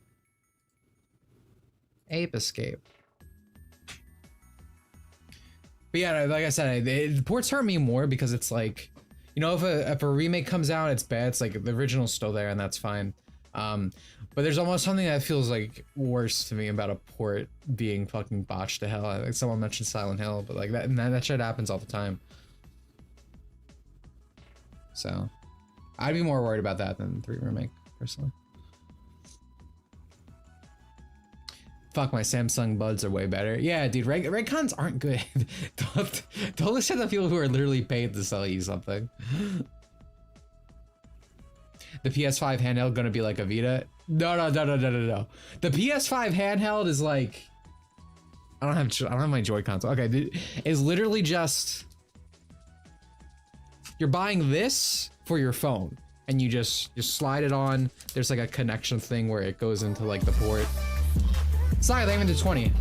Speaker 1: Ape Escape. But yeah, like I said, the ports hurt me more because it's like, you know, if a remake comes out, it's bad. It's like the original's still there and that's fine. But there's almost something that feels like worse to me about a port being fucking botched to hell. I think someone mentioned Silent Hill, but like that shit happens all the time. So I'd be more worried about that than 3 remake, personally. Fuck, my Samsung buds are way better. Yeah, dude, Raycons aren't good. don't listen to people who are literally paid to sell you something. The PS5 handheld gonna be like a Vita? No. The PS5 handheld is like, I don't have my Joy-Cons. Okay, dude, it's literally just, you're buying this for your phone and you just slide it on. There's like a connection thing where it goes into like the port. Sorry, they aiming to 20.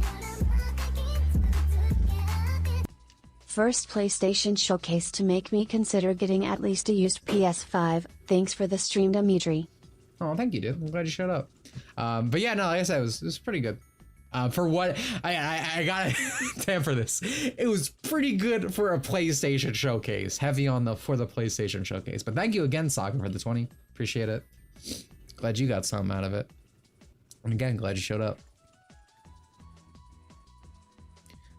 Speaker 14: First PlayStation showcase to make me consider getting at least a used PS5. Thanks for the stream, Dimitri.
Speaker 1: Oh, thank you, dude. I'm glad you showed up. But yeah, no, like I said, it was pretty good. For what I gotta temper this. It was pretty good for a PlayStation showcase. Heavy on the for the PlayStation showcase. But thank you again, Saga, for the 20. Appreciate it. Glad you got something out of it. And again, glad you showed up.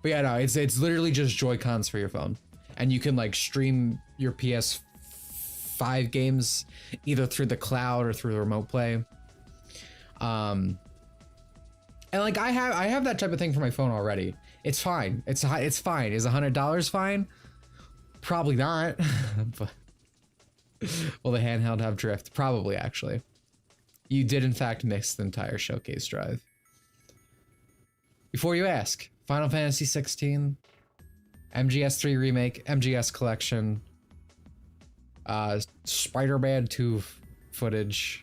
Speaker 1: But yeah, no, it's literally just Joy-Cons for your phone. And you can like stream your PS5 games either through the cloud or through the remote play. And like I have that type of thing for my phone already. It's fine. It's fine. Is $100 fine? Probably not. But will the handheld have drift? Probably, actually. You did in fact miss the entire showcase drive. Before you ask, Final Fantasy 16, MGS3 remake, MGS collection, Spider-Man 2 footage.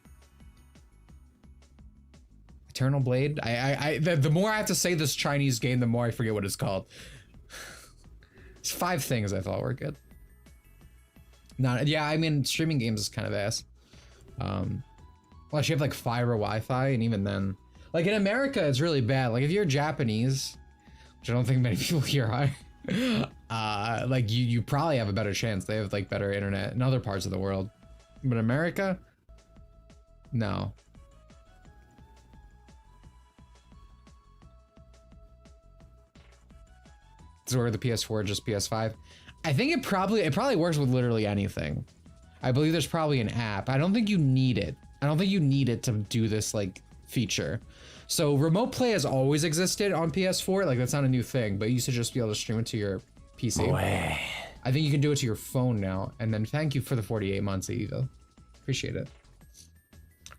Speaker 1: Eternal Blade. The more I have to say this Chinese game, the more I forget what it's called. It's 5 things I thought were good. Yeah, I mean, streaming games is kind of ass. Unless you have like fiber Wi-Fi, and even then, like in America, it's really bad. Like if you're Japanese, which I don't think many people here are, like you probably have a better chance. They have like better internet in other parts of the world, but America, no. So or the PS4, just PS5. I think it probably works with literally anything. I believe there's probably an app. I don't think you need it. I don't think you need it to do this like feature. So remote play has always existed on PS4. Like that's not a new thing, but you used to just be able to stream it to your PC.
Speaker 7: Boy.
Speaker 1: I think you can do it to your phone now. And then thank you for the 48 months, Eva. Appreciate it.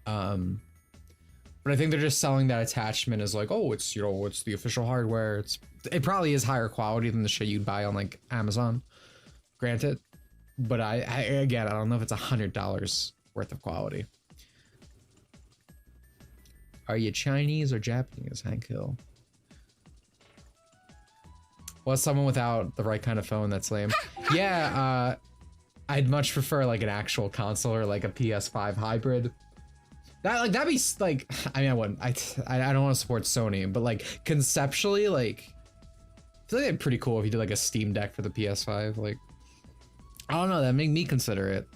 Speaker 1: But I think they're just selling that attachment as like, oh, it's, you know, it's the official hardware. It probably is higher quality than the shit you'd buy on like Amazon. Granted, but again, I don't know if it's $100 worth of quality. Are you Chinese or Japanese, Hank Hill? Well, someone without the right kind of phone, that's lame. Yeah, I'd much prefer like an actual console or like a PS5 hybrid. That'd be like, I mean, I wouldn't. I don't want to support Sony, but like conceptually, like, I feel like it'd be pretty cool if you did like a Steam Deck for the PS5. Like, I don't know, that'd make me consider it.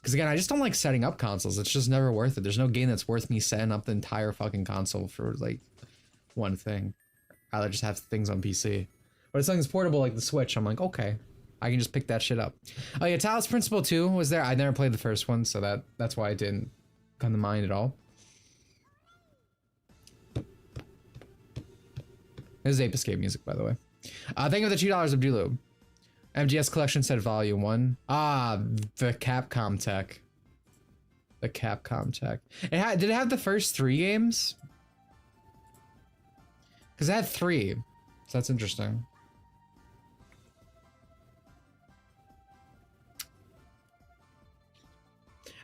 Speaker 1: Because again, I just don't like setting up consoles. It's just never worth it. There's no game that's worth me setting up the entire fucking console for like one thing. I'd rather just have things on PC. But if something's portable like the Switch, I'm like, okay, I can just pick that shit up. Oh yeah, Talos Principle 2 was there. I never played the first one, so that's why it didn't come to mind at all. This is Ape Escape music, by the way. Thank you for the $2, Abdulu. MGS Collection Set Volume 1. Ah, the Capcom tech. The Capcom tech. Did it have the first 3 games? Because it had 3. So that's interesting.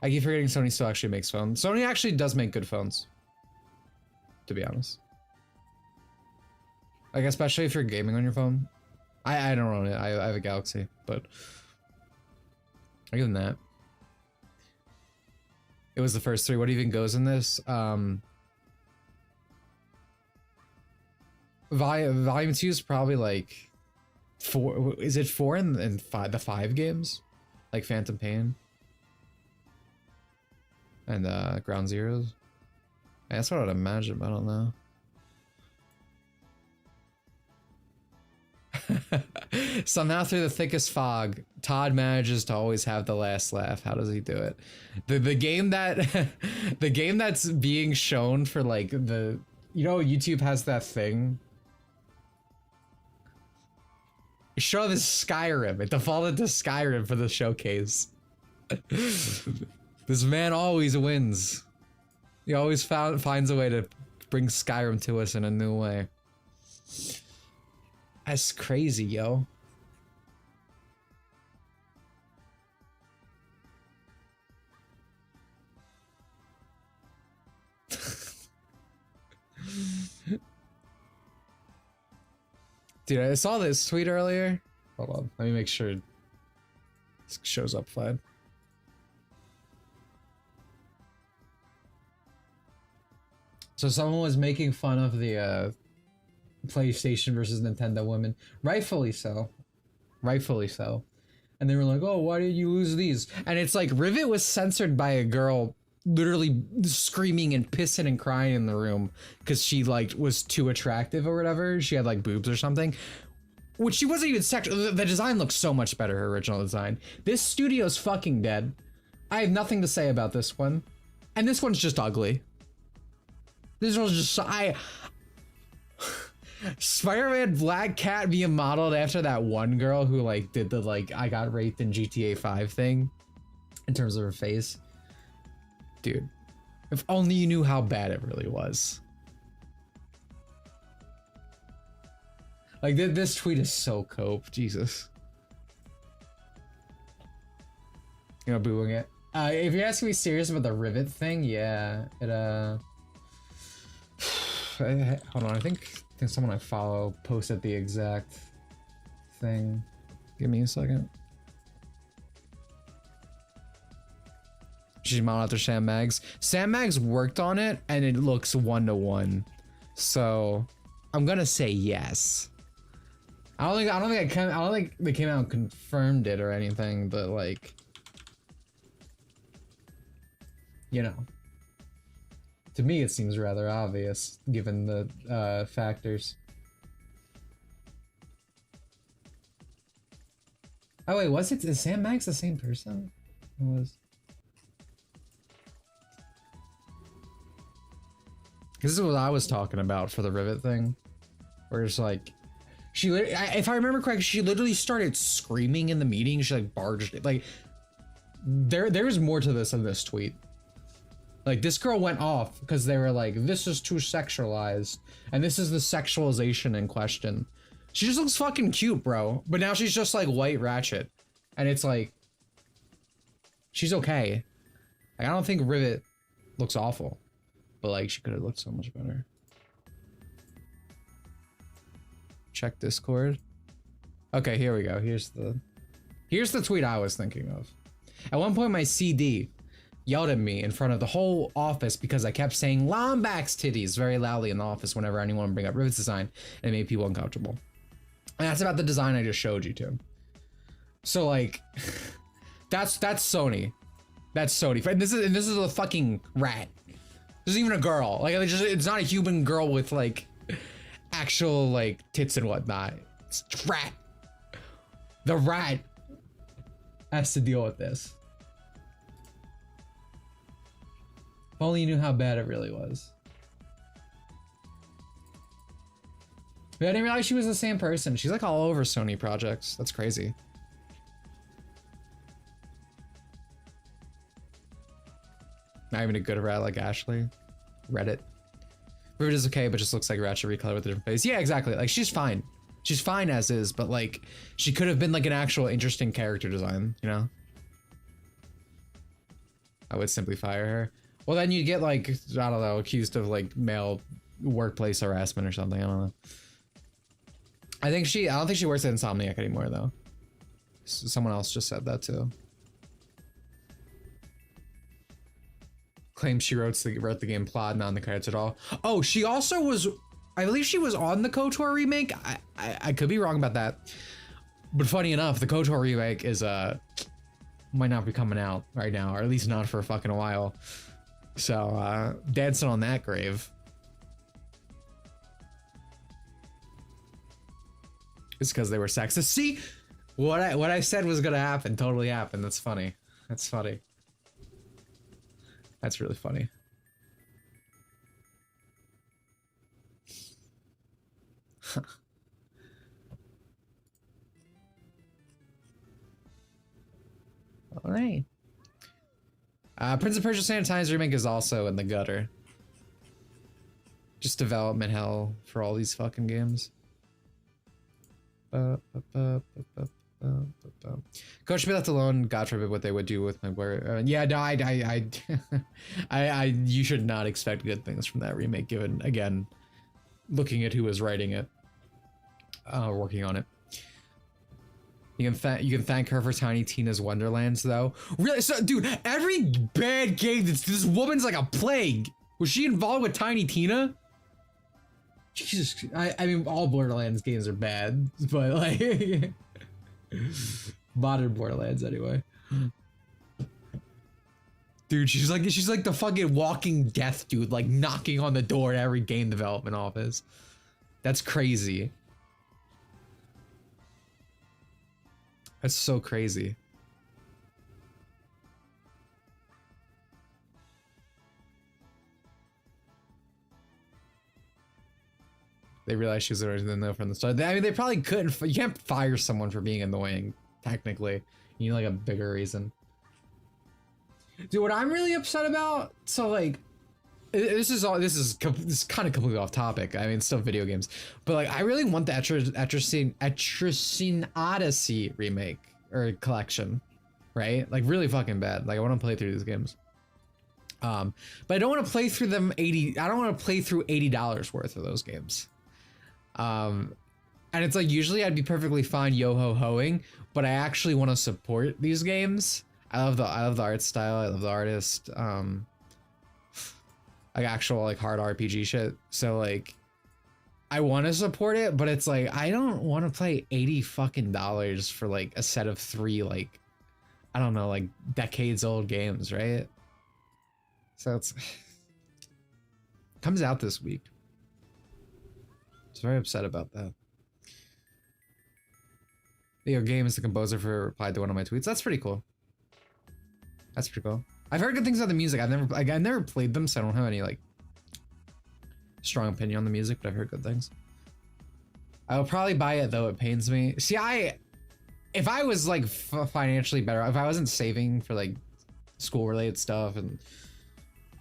Speaker 1: I keep forgetting Sony still actually makes phones. Sony actually does make good phones, to be honest. Like, especially if you're gaming on your phone. I don't own it. I have a Galaxy, but I give them that. It was the first 3. What even goes in this? Volume 2 is probably like 4. Is it 4 and 5? The 5 games, like Phantom Pain and Ground Zeroes. That's what I'd imagine, but I don't know. Somehow through the thickest fog, Todd manages to always have the last laugh. How does he do it? The game that the game that's being shown for like the, you know, YouTube has that thing. Show this Skyrim. It defaulted to Skyrim for the showcase. This man always wins. He always finds a way to bring Skyrim to us in a new way. That's crazy, yo. Dude, I saw this tweet earlier. Hold on, let me make sure this shows up fine. So someone was making fun of the PlayStation versus Nintendo women, rightfully so, and they were like, oh, why did you lose these? And it's like Rivet was censored by a girl literally screaming and pissing and crying in the room because she like was too attractive or whatever. She had like boobs or something, which she wasn't even sexual. The design looks so much better, her original design. This studio's fucking dead. I have nothing to say about this one, and this one's just ugly. This one's just Spider-Man Black Cat being modeled after that one girl who like did the like I got raped in GTA 5 thing in terms of her face. Dude, if only you knew how bad it really was. Like this tweet is so cope, Jesus. You know, booing it. If you're asking me serious about the Rivet thing, yeah, it hold on, I think someone I follow posted the exact thing. Give me a second. she's modeled after Sam Maggs. Sam Maggs worked on it, and it looks 1-to-1. So I'm gonna say yes. I don't think they came out and confirmed it or anything, but like, you know, to me it seems rather obvious given the factors. Oh wait, is Sam Maggs the same person? It was. This is what I was talking about for the Rivet thing, where it's like, if I remember correctly, she literally started screaming in the meeting. She like barged it. Like, there's more to this than this tweet. Like, this girl went off because they were like, this is too sexualized, and this is the sexualization in question. She just looks fucking cute, bro. But now she's just like White Ratchet, and it's like, she's okay. Like, I don't think Rivet looks awful. But like, she could have looked so much better. Check Discord. Okay, here we go. Here's the tweet I was thinking of. At one point, my CD yelled at me in front of the whole office because I kept saying Lombax titties very loudly in the office whenever anyone would bring up Rivet's design, and it made people uncomfortable. And that's about the design I just showed you to. So like, that's Sony. That's Sony. And this is a fucking rat. This isn't even a girl. Like, it's not a human girl with like actual like tits and whatnot. It's rat. The rat has to deal with this. If only you knew how bad it really was. But I didn't realize she was the same person. She's like all over Sony projects. That's crazy. Not even a good rat like Ashley. Reddit. Rivet is okay, but just looks like Ratchet recolored with a different face. Yeah, exactly. Like, she's fine. She's fine as is, but like, she could have been like an actual interesting character design, you know? I would simply fire her. Well, then you'd get like, I don't know, accused of like male workplace harassment or something. I don't know. I don't think she works at Insomniac anymore though. Someone else just said that too. Claims she wrote the game plot, not in the credits at all. Oh, she also was, I believe she was on the KOTOR remake. I could be wrong about that. But funny enough, the KOTOR remake is might not be coming out right now, or at least not for a fucking while. So dancing on that grave. It's because they were sexist. See, what I said was gonna happen totally happened. That's funny. That's funny. That's really funny. All right. Prince of Persia Sanitize remake is also in the gutter. Just development hell for all these fucking games. Coach should be left alone. God forbid what they would do with my word. Yeah, no, you should not expect good things from that remake, given, again, looking at who was writing it, working on it. You can thank her for Tiny Tina's Wonderlands, though. Really? So, dude, every bad game, this woman's like a plague. Was she involved with Tiny Tina? Jesus, I mean, all Borderlands games are bad, but like, modern Borderlands anyway. Dude, she's like the fucking walking death dude, like knocking on the door at every game development office. That's crazy. That's so crazy. They realized she was already in there from the start. I mean, they probably couldn't. You can't fire someone for being annoying, technically. You need like a bigger reason. Dude, what I'm really upset about, so like, this is kind of completely off topic. I mean, it's still video games, but like, I really want the Etruscan Odyssey remake or collection, right? Like, really fucking bad. Like, I want to play through these games. But I don't want to play through them I don't want to play through $80 worth of those games. And it's like, usually I'd be perfectly fine yo-ho-hoing, but I actually want to support these games. I love the art style. I love the artist. Like actual like hard RPG shit. So like, I want to support it, but it's like I don't want to play $80 fucking for like a set of 3 like, I don't know, like decades old games, right? So it's comes out this week. I was very upset about that. Video Game is the composer for replied to one of my tweets. That's pretty cool. That's pretty cool. I've heard good things about the music. I've never played them, so I don't have any like strong opinion on the music, but I've heard good things. I will probably buy it though. It pains me. See, if I was like financially better, if I wasn't saving for like school related stuff and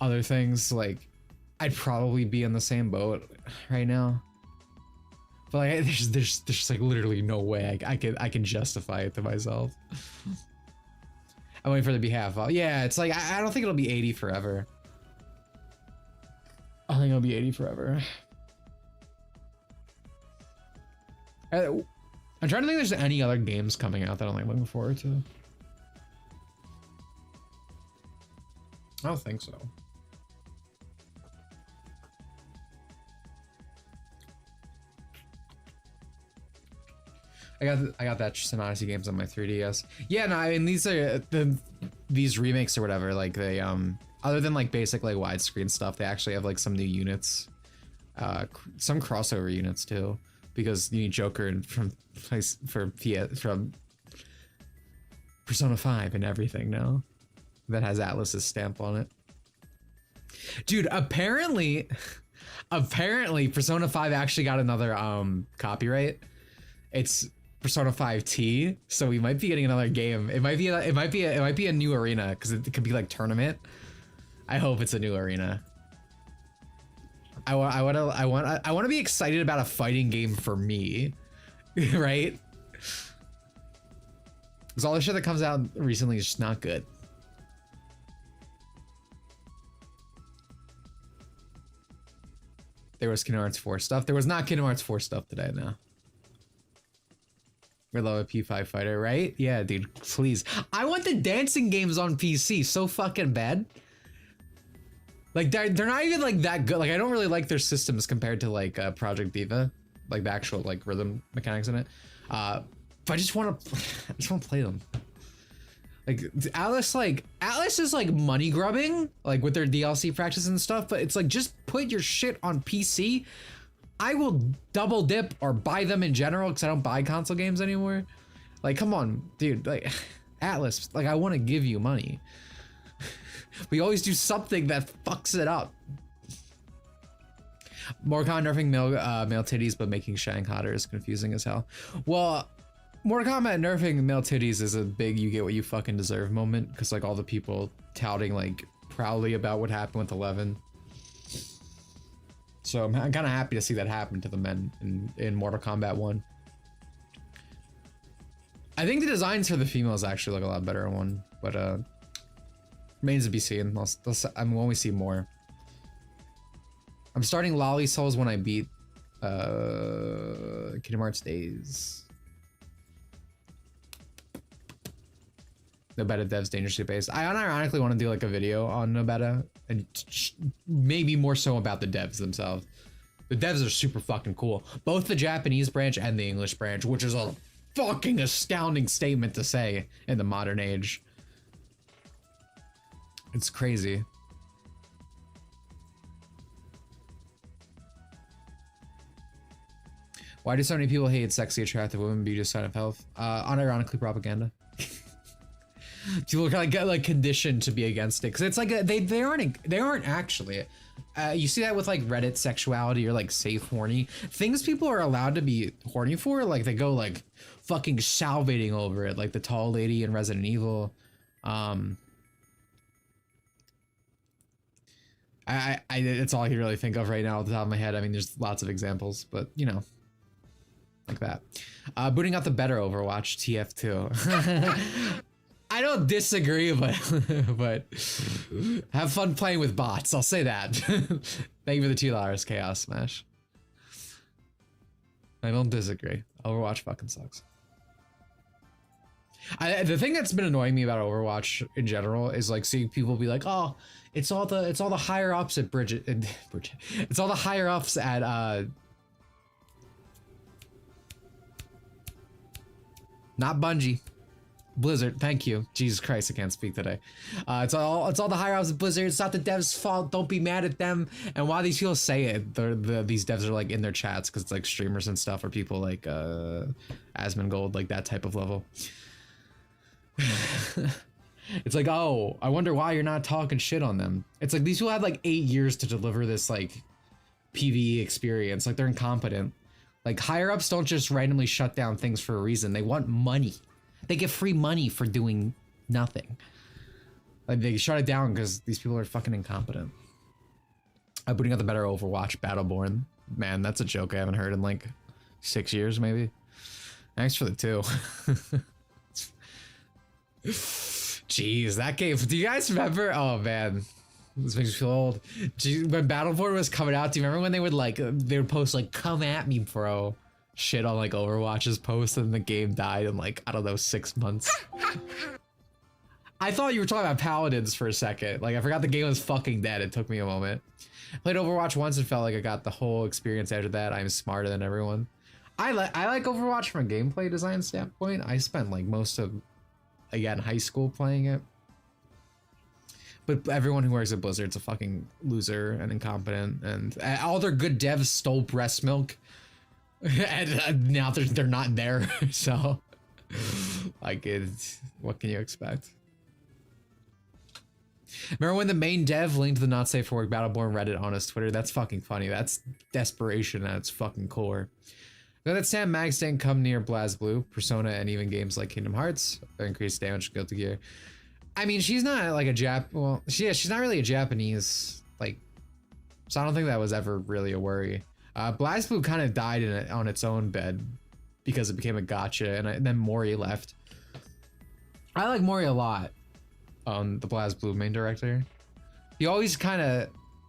Speaker 1: other things, like I'd probably be in the same boat right now. But like, there's like literally no way I can justify it to myself. I'm waiting for the behalf. Yeah, it's like I don't think it'll be 80 forever. I think it'll be 80 forever. I'm trying to think if there's any other games coming out that I'm like looking forward to. I don't think so. I got that Sin Odyssey games on my 3DS. Yeah, no, I mean these are these remakes or whatever. Like they other than like basic like widescreen stuff, they actually have like some new units, some crossover units too, because you need Joker from Persona 5 and everything now that has Atlus's stamp on it. Dude, apparently Persona 5 actually got another copyright. It's Persona 5T, so we might be getting another game. It might be a new arena because it could be like tournament. I hope it's a new arena. I want to be excited about a fighting game for me, right? Because all the shit that comes out recently is just not good. There was Kingdom Hearts 4 stuff. There was not Kingdom Hearts 4 stuff today, no. We love a P5 fighter, right? Yeah, dude, please. I want the dancing games on PC so fucking bad. Like they're not even like that good. Like I don't really like their systems compared to like Project Diva, like the actual like rhythm mechanics in it. But I just want to play them. Like Atlas is like money grubbing, like with their DLC practice and stuff. But it's like just put your shit on PC. I will double dip or buy them in general because I don't buy console games anymore. Like, come on, dude. Like, Atlas, like I want to give you money. We always do something that fucks it up. Mortal Kombat nerfing male titties but making Shang hotter is confusing as hell. Well, Mortal Kombat nerfing male titties is a big you get what you fucking deserve moment because like all the people touting like proudly about what happened with 11. So I'm kind of happy to see that happen to the men in Mortal Kombat 1. I think the designs for the females actually look a lot better in 1, but remains to be seen. I'm when we see more. I'm starting Lolly Souls when I beat Kingdom Hearts Days. No beta devs dangerously based. I unironically want to do like a video on no beta and maybe more so about the devs themselves. The devs are super fucking cool. Both the Japanese branch and the English branch, which is a fucking astounding statement to say in the modern age. It's crazy. Why do so many people hate sexy, attractive women? Beauty is a sign of health. Unironically propaganda. People kind of get like conditioned to be against it because it's like they aren't actually. You see that with like Reddit sexuality or like safe horny things people are allowed to be horny for. Like they go like fucking salivating over it, like the tall lady in Resident Evil. It's all I can really think of right now off the top of my head. I mean, there's lots of examples, but you know, like that. Booting out the better Overwatch TF2. I don't disagree, but have fun playing with bots. I'll say that. Thank you for the $2 Chaos Smash. I don't disagree. Overwatch fucking sucks. The thing that's been annoying me about Overwatch in general is like seeing people be like, oh, it's all the higher ups at Bridget. It's all the higher ups at not Bungie. Blizzard, thank you. Jesus Christ, I can't speak today. It's all the higher ups at Blizzard. It's not the devs' fault. Don't be mad at them. And while these people say it, these devs are like in their chats because it's like streamers and stuff, or people like Asmongold, like that type of level. It's like, oh, I wonder why you're not talking shit on them. It's like these people had like 8 years to deliver this like PvE experience. Like they're incompetent. Like higher ups don't just randomly shut down things for a reason. They want money. They get free money for doing nothing. Like they shut it down because these people are fucking incompetent. I'm putting out the better Overwatch Battleborn. Man, that's a joke I haven't heard in like 6 years maybe. Thanks for the 2. Jeez, that game. Do you guys remember? Oh man, this makes me feel old. Jeez, when Battleborn was coming out, do you remember when they would post like "Come at me, bro" shit on like Overwatch's post, and the game died in like, I don't know, 6 months. I thought you were talking about Paladins for a second. Like I forgot the game was fucking dead. It took me a moment. I played Overwatch once and felt like I got the whole experience after that. I'm smarter than everyone. I like Overwatch from a gameplay design standpoint. I spent like most of, again, high school playing it. But everyone who works at Blizzard's a fucking loser and incompetent, and all their good devs stole breast milk. And now they're not there, so like what can you expect? Remember when the main dev linked the not safe for work Battleborn Reddit on his Twitter? That's fucking funny. That's desperation at its fucking core. Know that Sam Mags didn't come near BlazBlue, Persona, and even games like Kingdom Hearts or increased damage Guilty Gear. I mean, she's not like she's not really a Japanese, like, so I don't think that was ever really a worry. BlazBlue kind of died on its own bed because it became a gacha, and then Mori left. I like Mori a lot, the BlazBlue main director. He always kind of,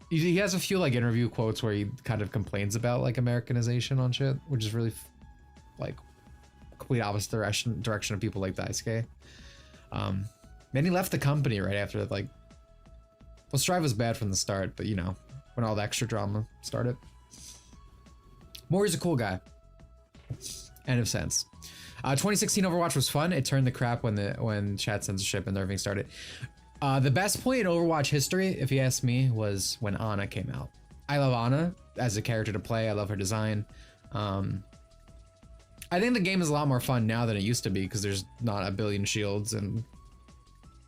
Speaker 1: he has a few like interview quotes where he kind of complains about like Americanization on shit, which is really like complete opposite direction of people like Daisuke. Then he left the company right after that. Like, well, Strive was bad from the start, but you know, when all the extra drama started. Mori's a cool guy. End of sense. 2016 Overwatch was fun. It turned the crap when chat censorship and everything started. The best point in Overwatch history, if you ask me, was when Ana came out. I love Ana as a character to play. I love her design. I think the game is a lot more fun now than it used to be because there's not a billion shields and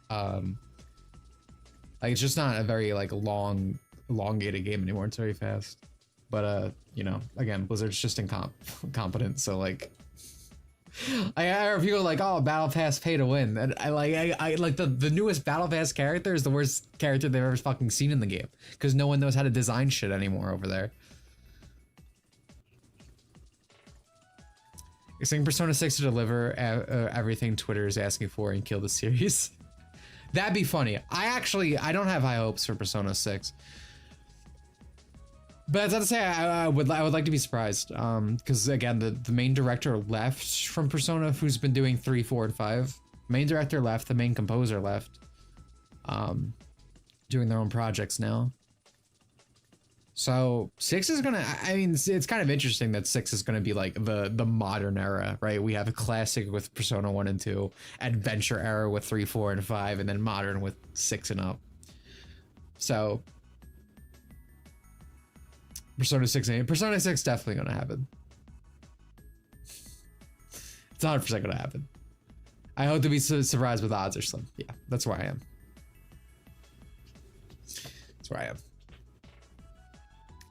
Speaker 1: like it's just not a very like elongated game anymore. It's very fast. But you know, again, Blizzard's just incompetent. So like, I hear people like, oh, Battle Pass pay to win, and I like the newest Battle Pass character is the worst character they've ever fucking seen in the game because no one knows how to design shit anymore over there. You're saying Persona 6 to deliver everything Twitter is asking for and kill the series. That'd be funny. I don't have high hopes for Persona 6. But that's not to say I would like to be surprised, because again the main director left from Persona, who's been doing 3, 4, and 5. Main director left, the main composer left, doing their own projects now. So 6 is gonna, I mean, it's kind of interesting that 6 is gonna be like the modern era, right? We have a classic with Persona 1 and 2, adventure era with 3, 4, and 5, and then modern with 6 and up. So Persona 6 definitely gonna happen. It's 100% gonna happen. I hope to be surprised with odds or slim. Yeah, that's where I am. That's where I am.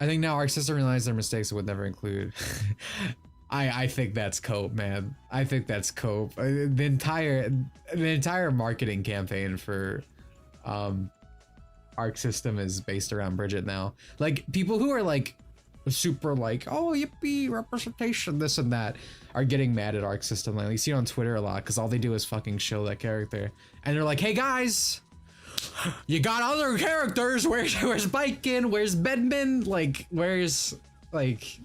Speaker 1: I think now Arc System realized their mistakes would never include. I think that's cope, man. I think that's cope. The entire marketing campaign for Arc System is based around Bridget now. Like, people who are like super like, oh, yippee, representation, this and that, are getting mad at Arc System. Like, you see it on Twitter a lot because all they do is fucking show that character, and they're like, hey guys, you got other characters. Where's Biken? Where's Bedman? Like, where's like,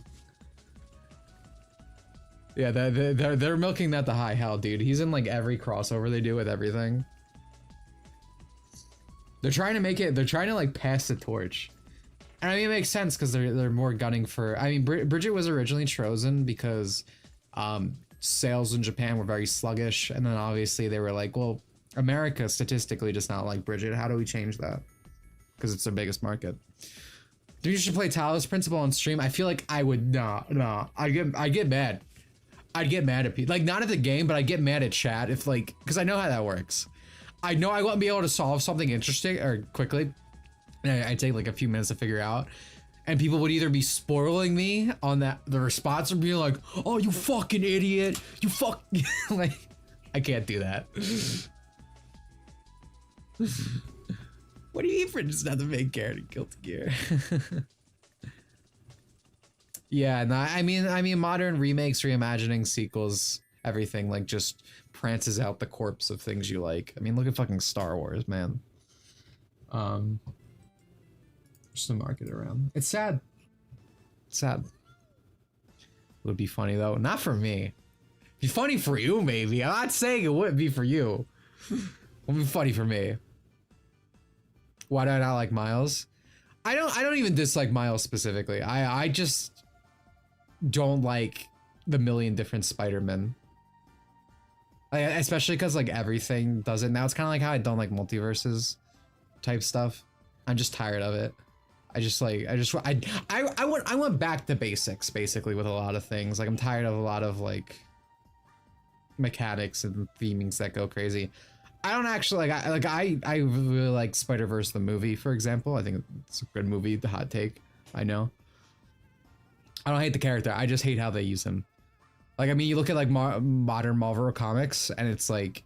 Speaker 1: Yeah, they're milking that to high hell, dude. He's in like every crossover they do with everything. They're trying to make it. They're trying to like pass the torch, and I mean it makes sense because they're more gunning for. I mean, Bridget was originally chosen because sales in Japan were very sluggish, and then obviously they were like, well, America statistically does not like Bridget. How do we change that? Because it's their biggest market. Dude, you should play Talos Principle on stream. I feel like I would not. I get mad. I'd get mad at people, like not at the game, but I get mad at chat if like, because I know how that works. I know I wouldn't be able to solve something interesting or quickly, and I take like a few minutes to figure out, and people would either be spoiling me on that, the response, or being like, "Oh, you fucking idiot, you fuck," like, I can't do that. What do you eat for just not the main character? Guilty Gear. Yeah, no, I mean, modern remakes, reimagining, sequels, everything like just prances out the corpse of things you like. I mean, look at fucking Star Wars, man. Just the market around. It's sad. It's sad. It would be funny though. Not for me. It'd be funny for you, maybe. I'm not saying it wouldn't be for you. It would be funny for me. Why do I not like Miles? I don't even dislike Miles specifically. I just don't like the million different Spider-Men. Especially because like everything does it now. It's kind of like how I don't like multiverses type stuff. I'm just tired of it. I went back to basics basically with a lot of things. Like I'm tired of a lot of like mechanics and themings that go crazy. I don't actually I really like Spider-Verse the movie, for example. I think it's a good movie. The hot take, I know. I don't hate the character. I just hate how they use him. Like, I mean, you look at like modern Marvel comics, and it's like,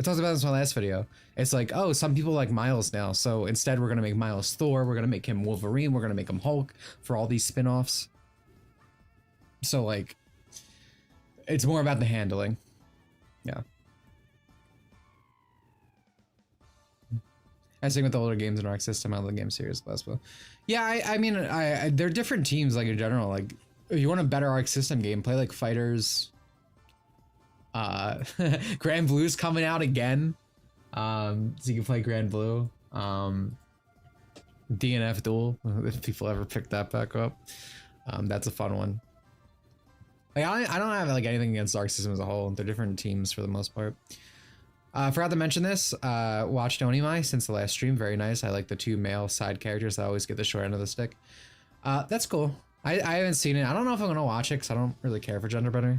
Speaker 1: I talked about this in my last video. It's like, oh, some people like Miles now, so instead we're gonna make Miles Thor. We're gonna make him Wolverine. We're gonna make him Hulk for all these spin-offs. So like, it's more about the handling. Yeah. I think with the older games in Arc System, I love the game series less well. Yeah, I mean, they're different teams, like in general. Like, if you want a better Arc System game, play like Fighters. Grand Blue's coming out again. So you can play Grand Blue. DNF Duel, if people ever pick that back up. That's a fun one. Like, I don't have like anything against Arc System as a whole. They're different teams for the most part. Forgot to mention this, watched Onimai since the last stream, very nice. I like the two male side characters that always get the short end of the stick. That's cool. I haven't seen it. I don't know if I'm gonna watch it because I don't really care for gender bender.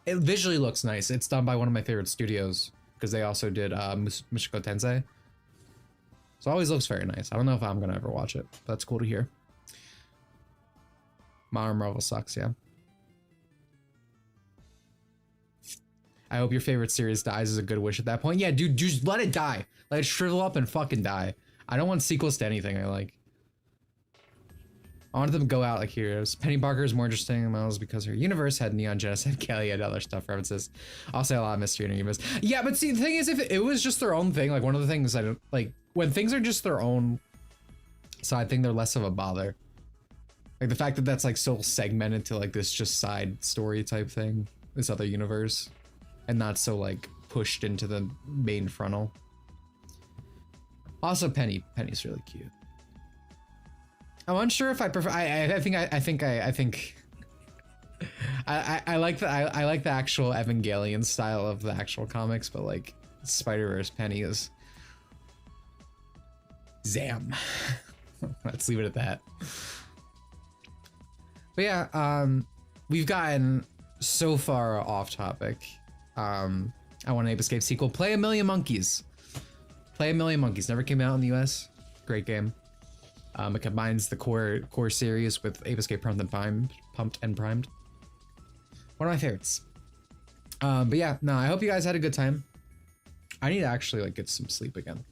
Speaker 1: It visually looks nice. It's done by one of my favorite studios because they also did Mushoku Tensei. So it always looks very nice. I don't know if I'm gonna ever watch it, but that's cool to hear. Modern Marvel sucks, yeah. I hope your favorite series dies is a good wish at that point. Yeah, dude, just let it die. Let it shrivel up and fucking die. I don't want sequels to anything I like. I wanted them to go out like heroes. Penny Parker is more interesting than Miles because her universe had Neon Genocide, Kelly, and other stuff references. I'll say a lot of mystery and universe. Yeah, but see, the thing is, if it was just their own thing, like one of the things I don't like, when things are just their own side thing, they're less of a bother. Like the fact that that's like so segmented to like this just side story type thing, this other universe. And not so like pushed into the main frontal. Also, Penny's really cute. I'm unsure if I prefer. I like the actual Evangelion style of the actual comics, but like Spider-Verse Penny is Zam. Let's leave it at that. But yeah, we've gotten so far off topic. I want an Ape Escape sequel. Play A Million Monkeys. Play A Million Monkeys. Never came out in the US. Great game. It combines the core series with Ape Escape Pumped and Primed. One of my favorites. But yeah, no, I hope you guys had a good time. I need to actually like get some sleep again.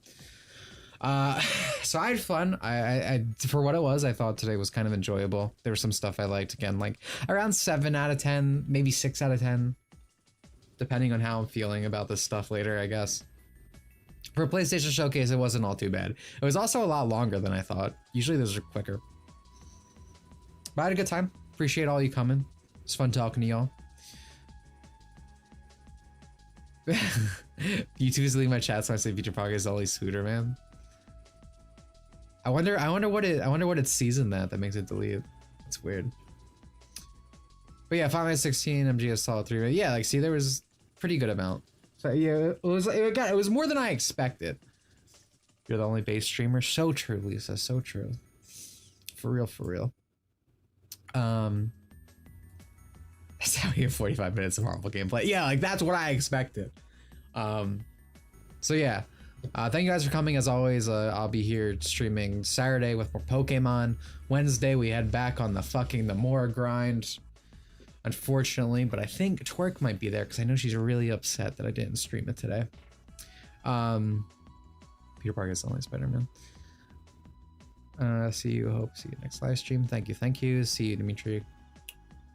Speaker 1: So I had fun. I for what it was, I thought today was kind of enjoyable. There was some stuff I liked, again, like around 7 out of 10, maybe 6 out of 10. Depending on how I'm feeling about this stuff later, I guess. For a PlayStation Showcase, it wasn't all too bad. It was also a lot longer than I thought. Usually those are quicker. But I had a good time. Appreciate all you coming. It's fun talking to y'all. YouTube's leaving my chat, so I say future podcast is always sweeter, man. I wonder what it sees in that makes it delete. It's weird. But yeah, 5 minutes 16 MGS solid 3. Yeah, like see, there was pretty good amount. So yeah, it was more than I expected. You're the only base streamer. So true, Lisa. So true. For real, for real. That's how we get 45 minutes of harmful gameplay. Yeah, like that's what I expected. So yeah, thank you guys for coming. As always, I'll be here streaming Saturday with more Pokemon. Wednesday we head back on the Mora grind. Unfortunately, but I think Twerk might be there because I know she's really upset that I didn't stream it today. Peter Parker is only Spider-Man. See you next live stream. Thank you. See you, Dimitri.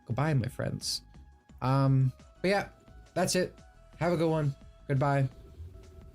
Speaker 1: Goodbye, my friends. But yeah, that's it. Have a good one. Goodbye.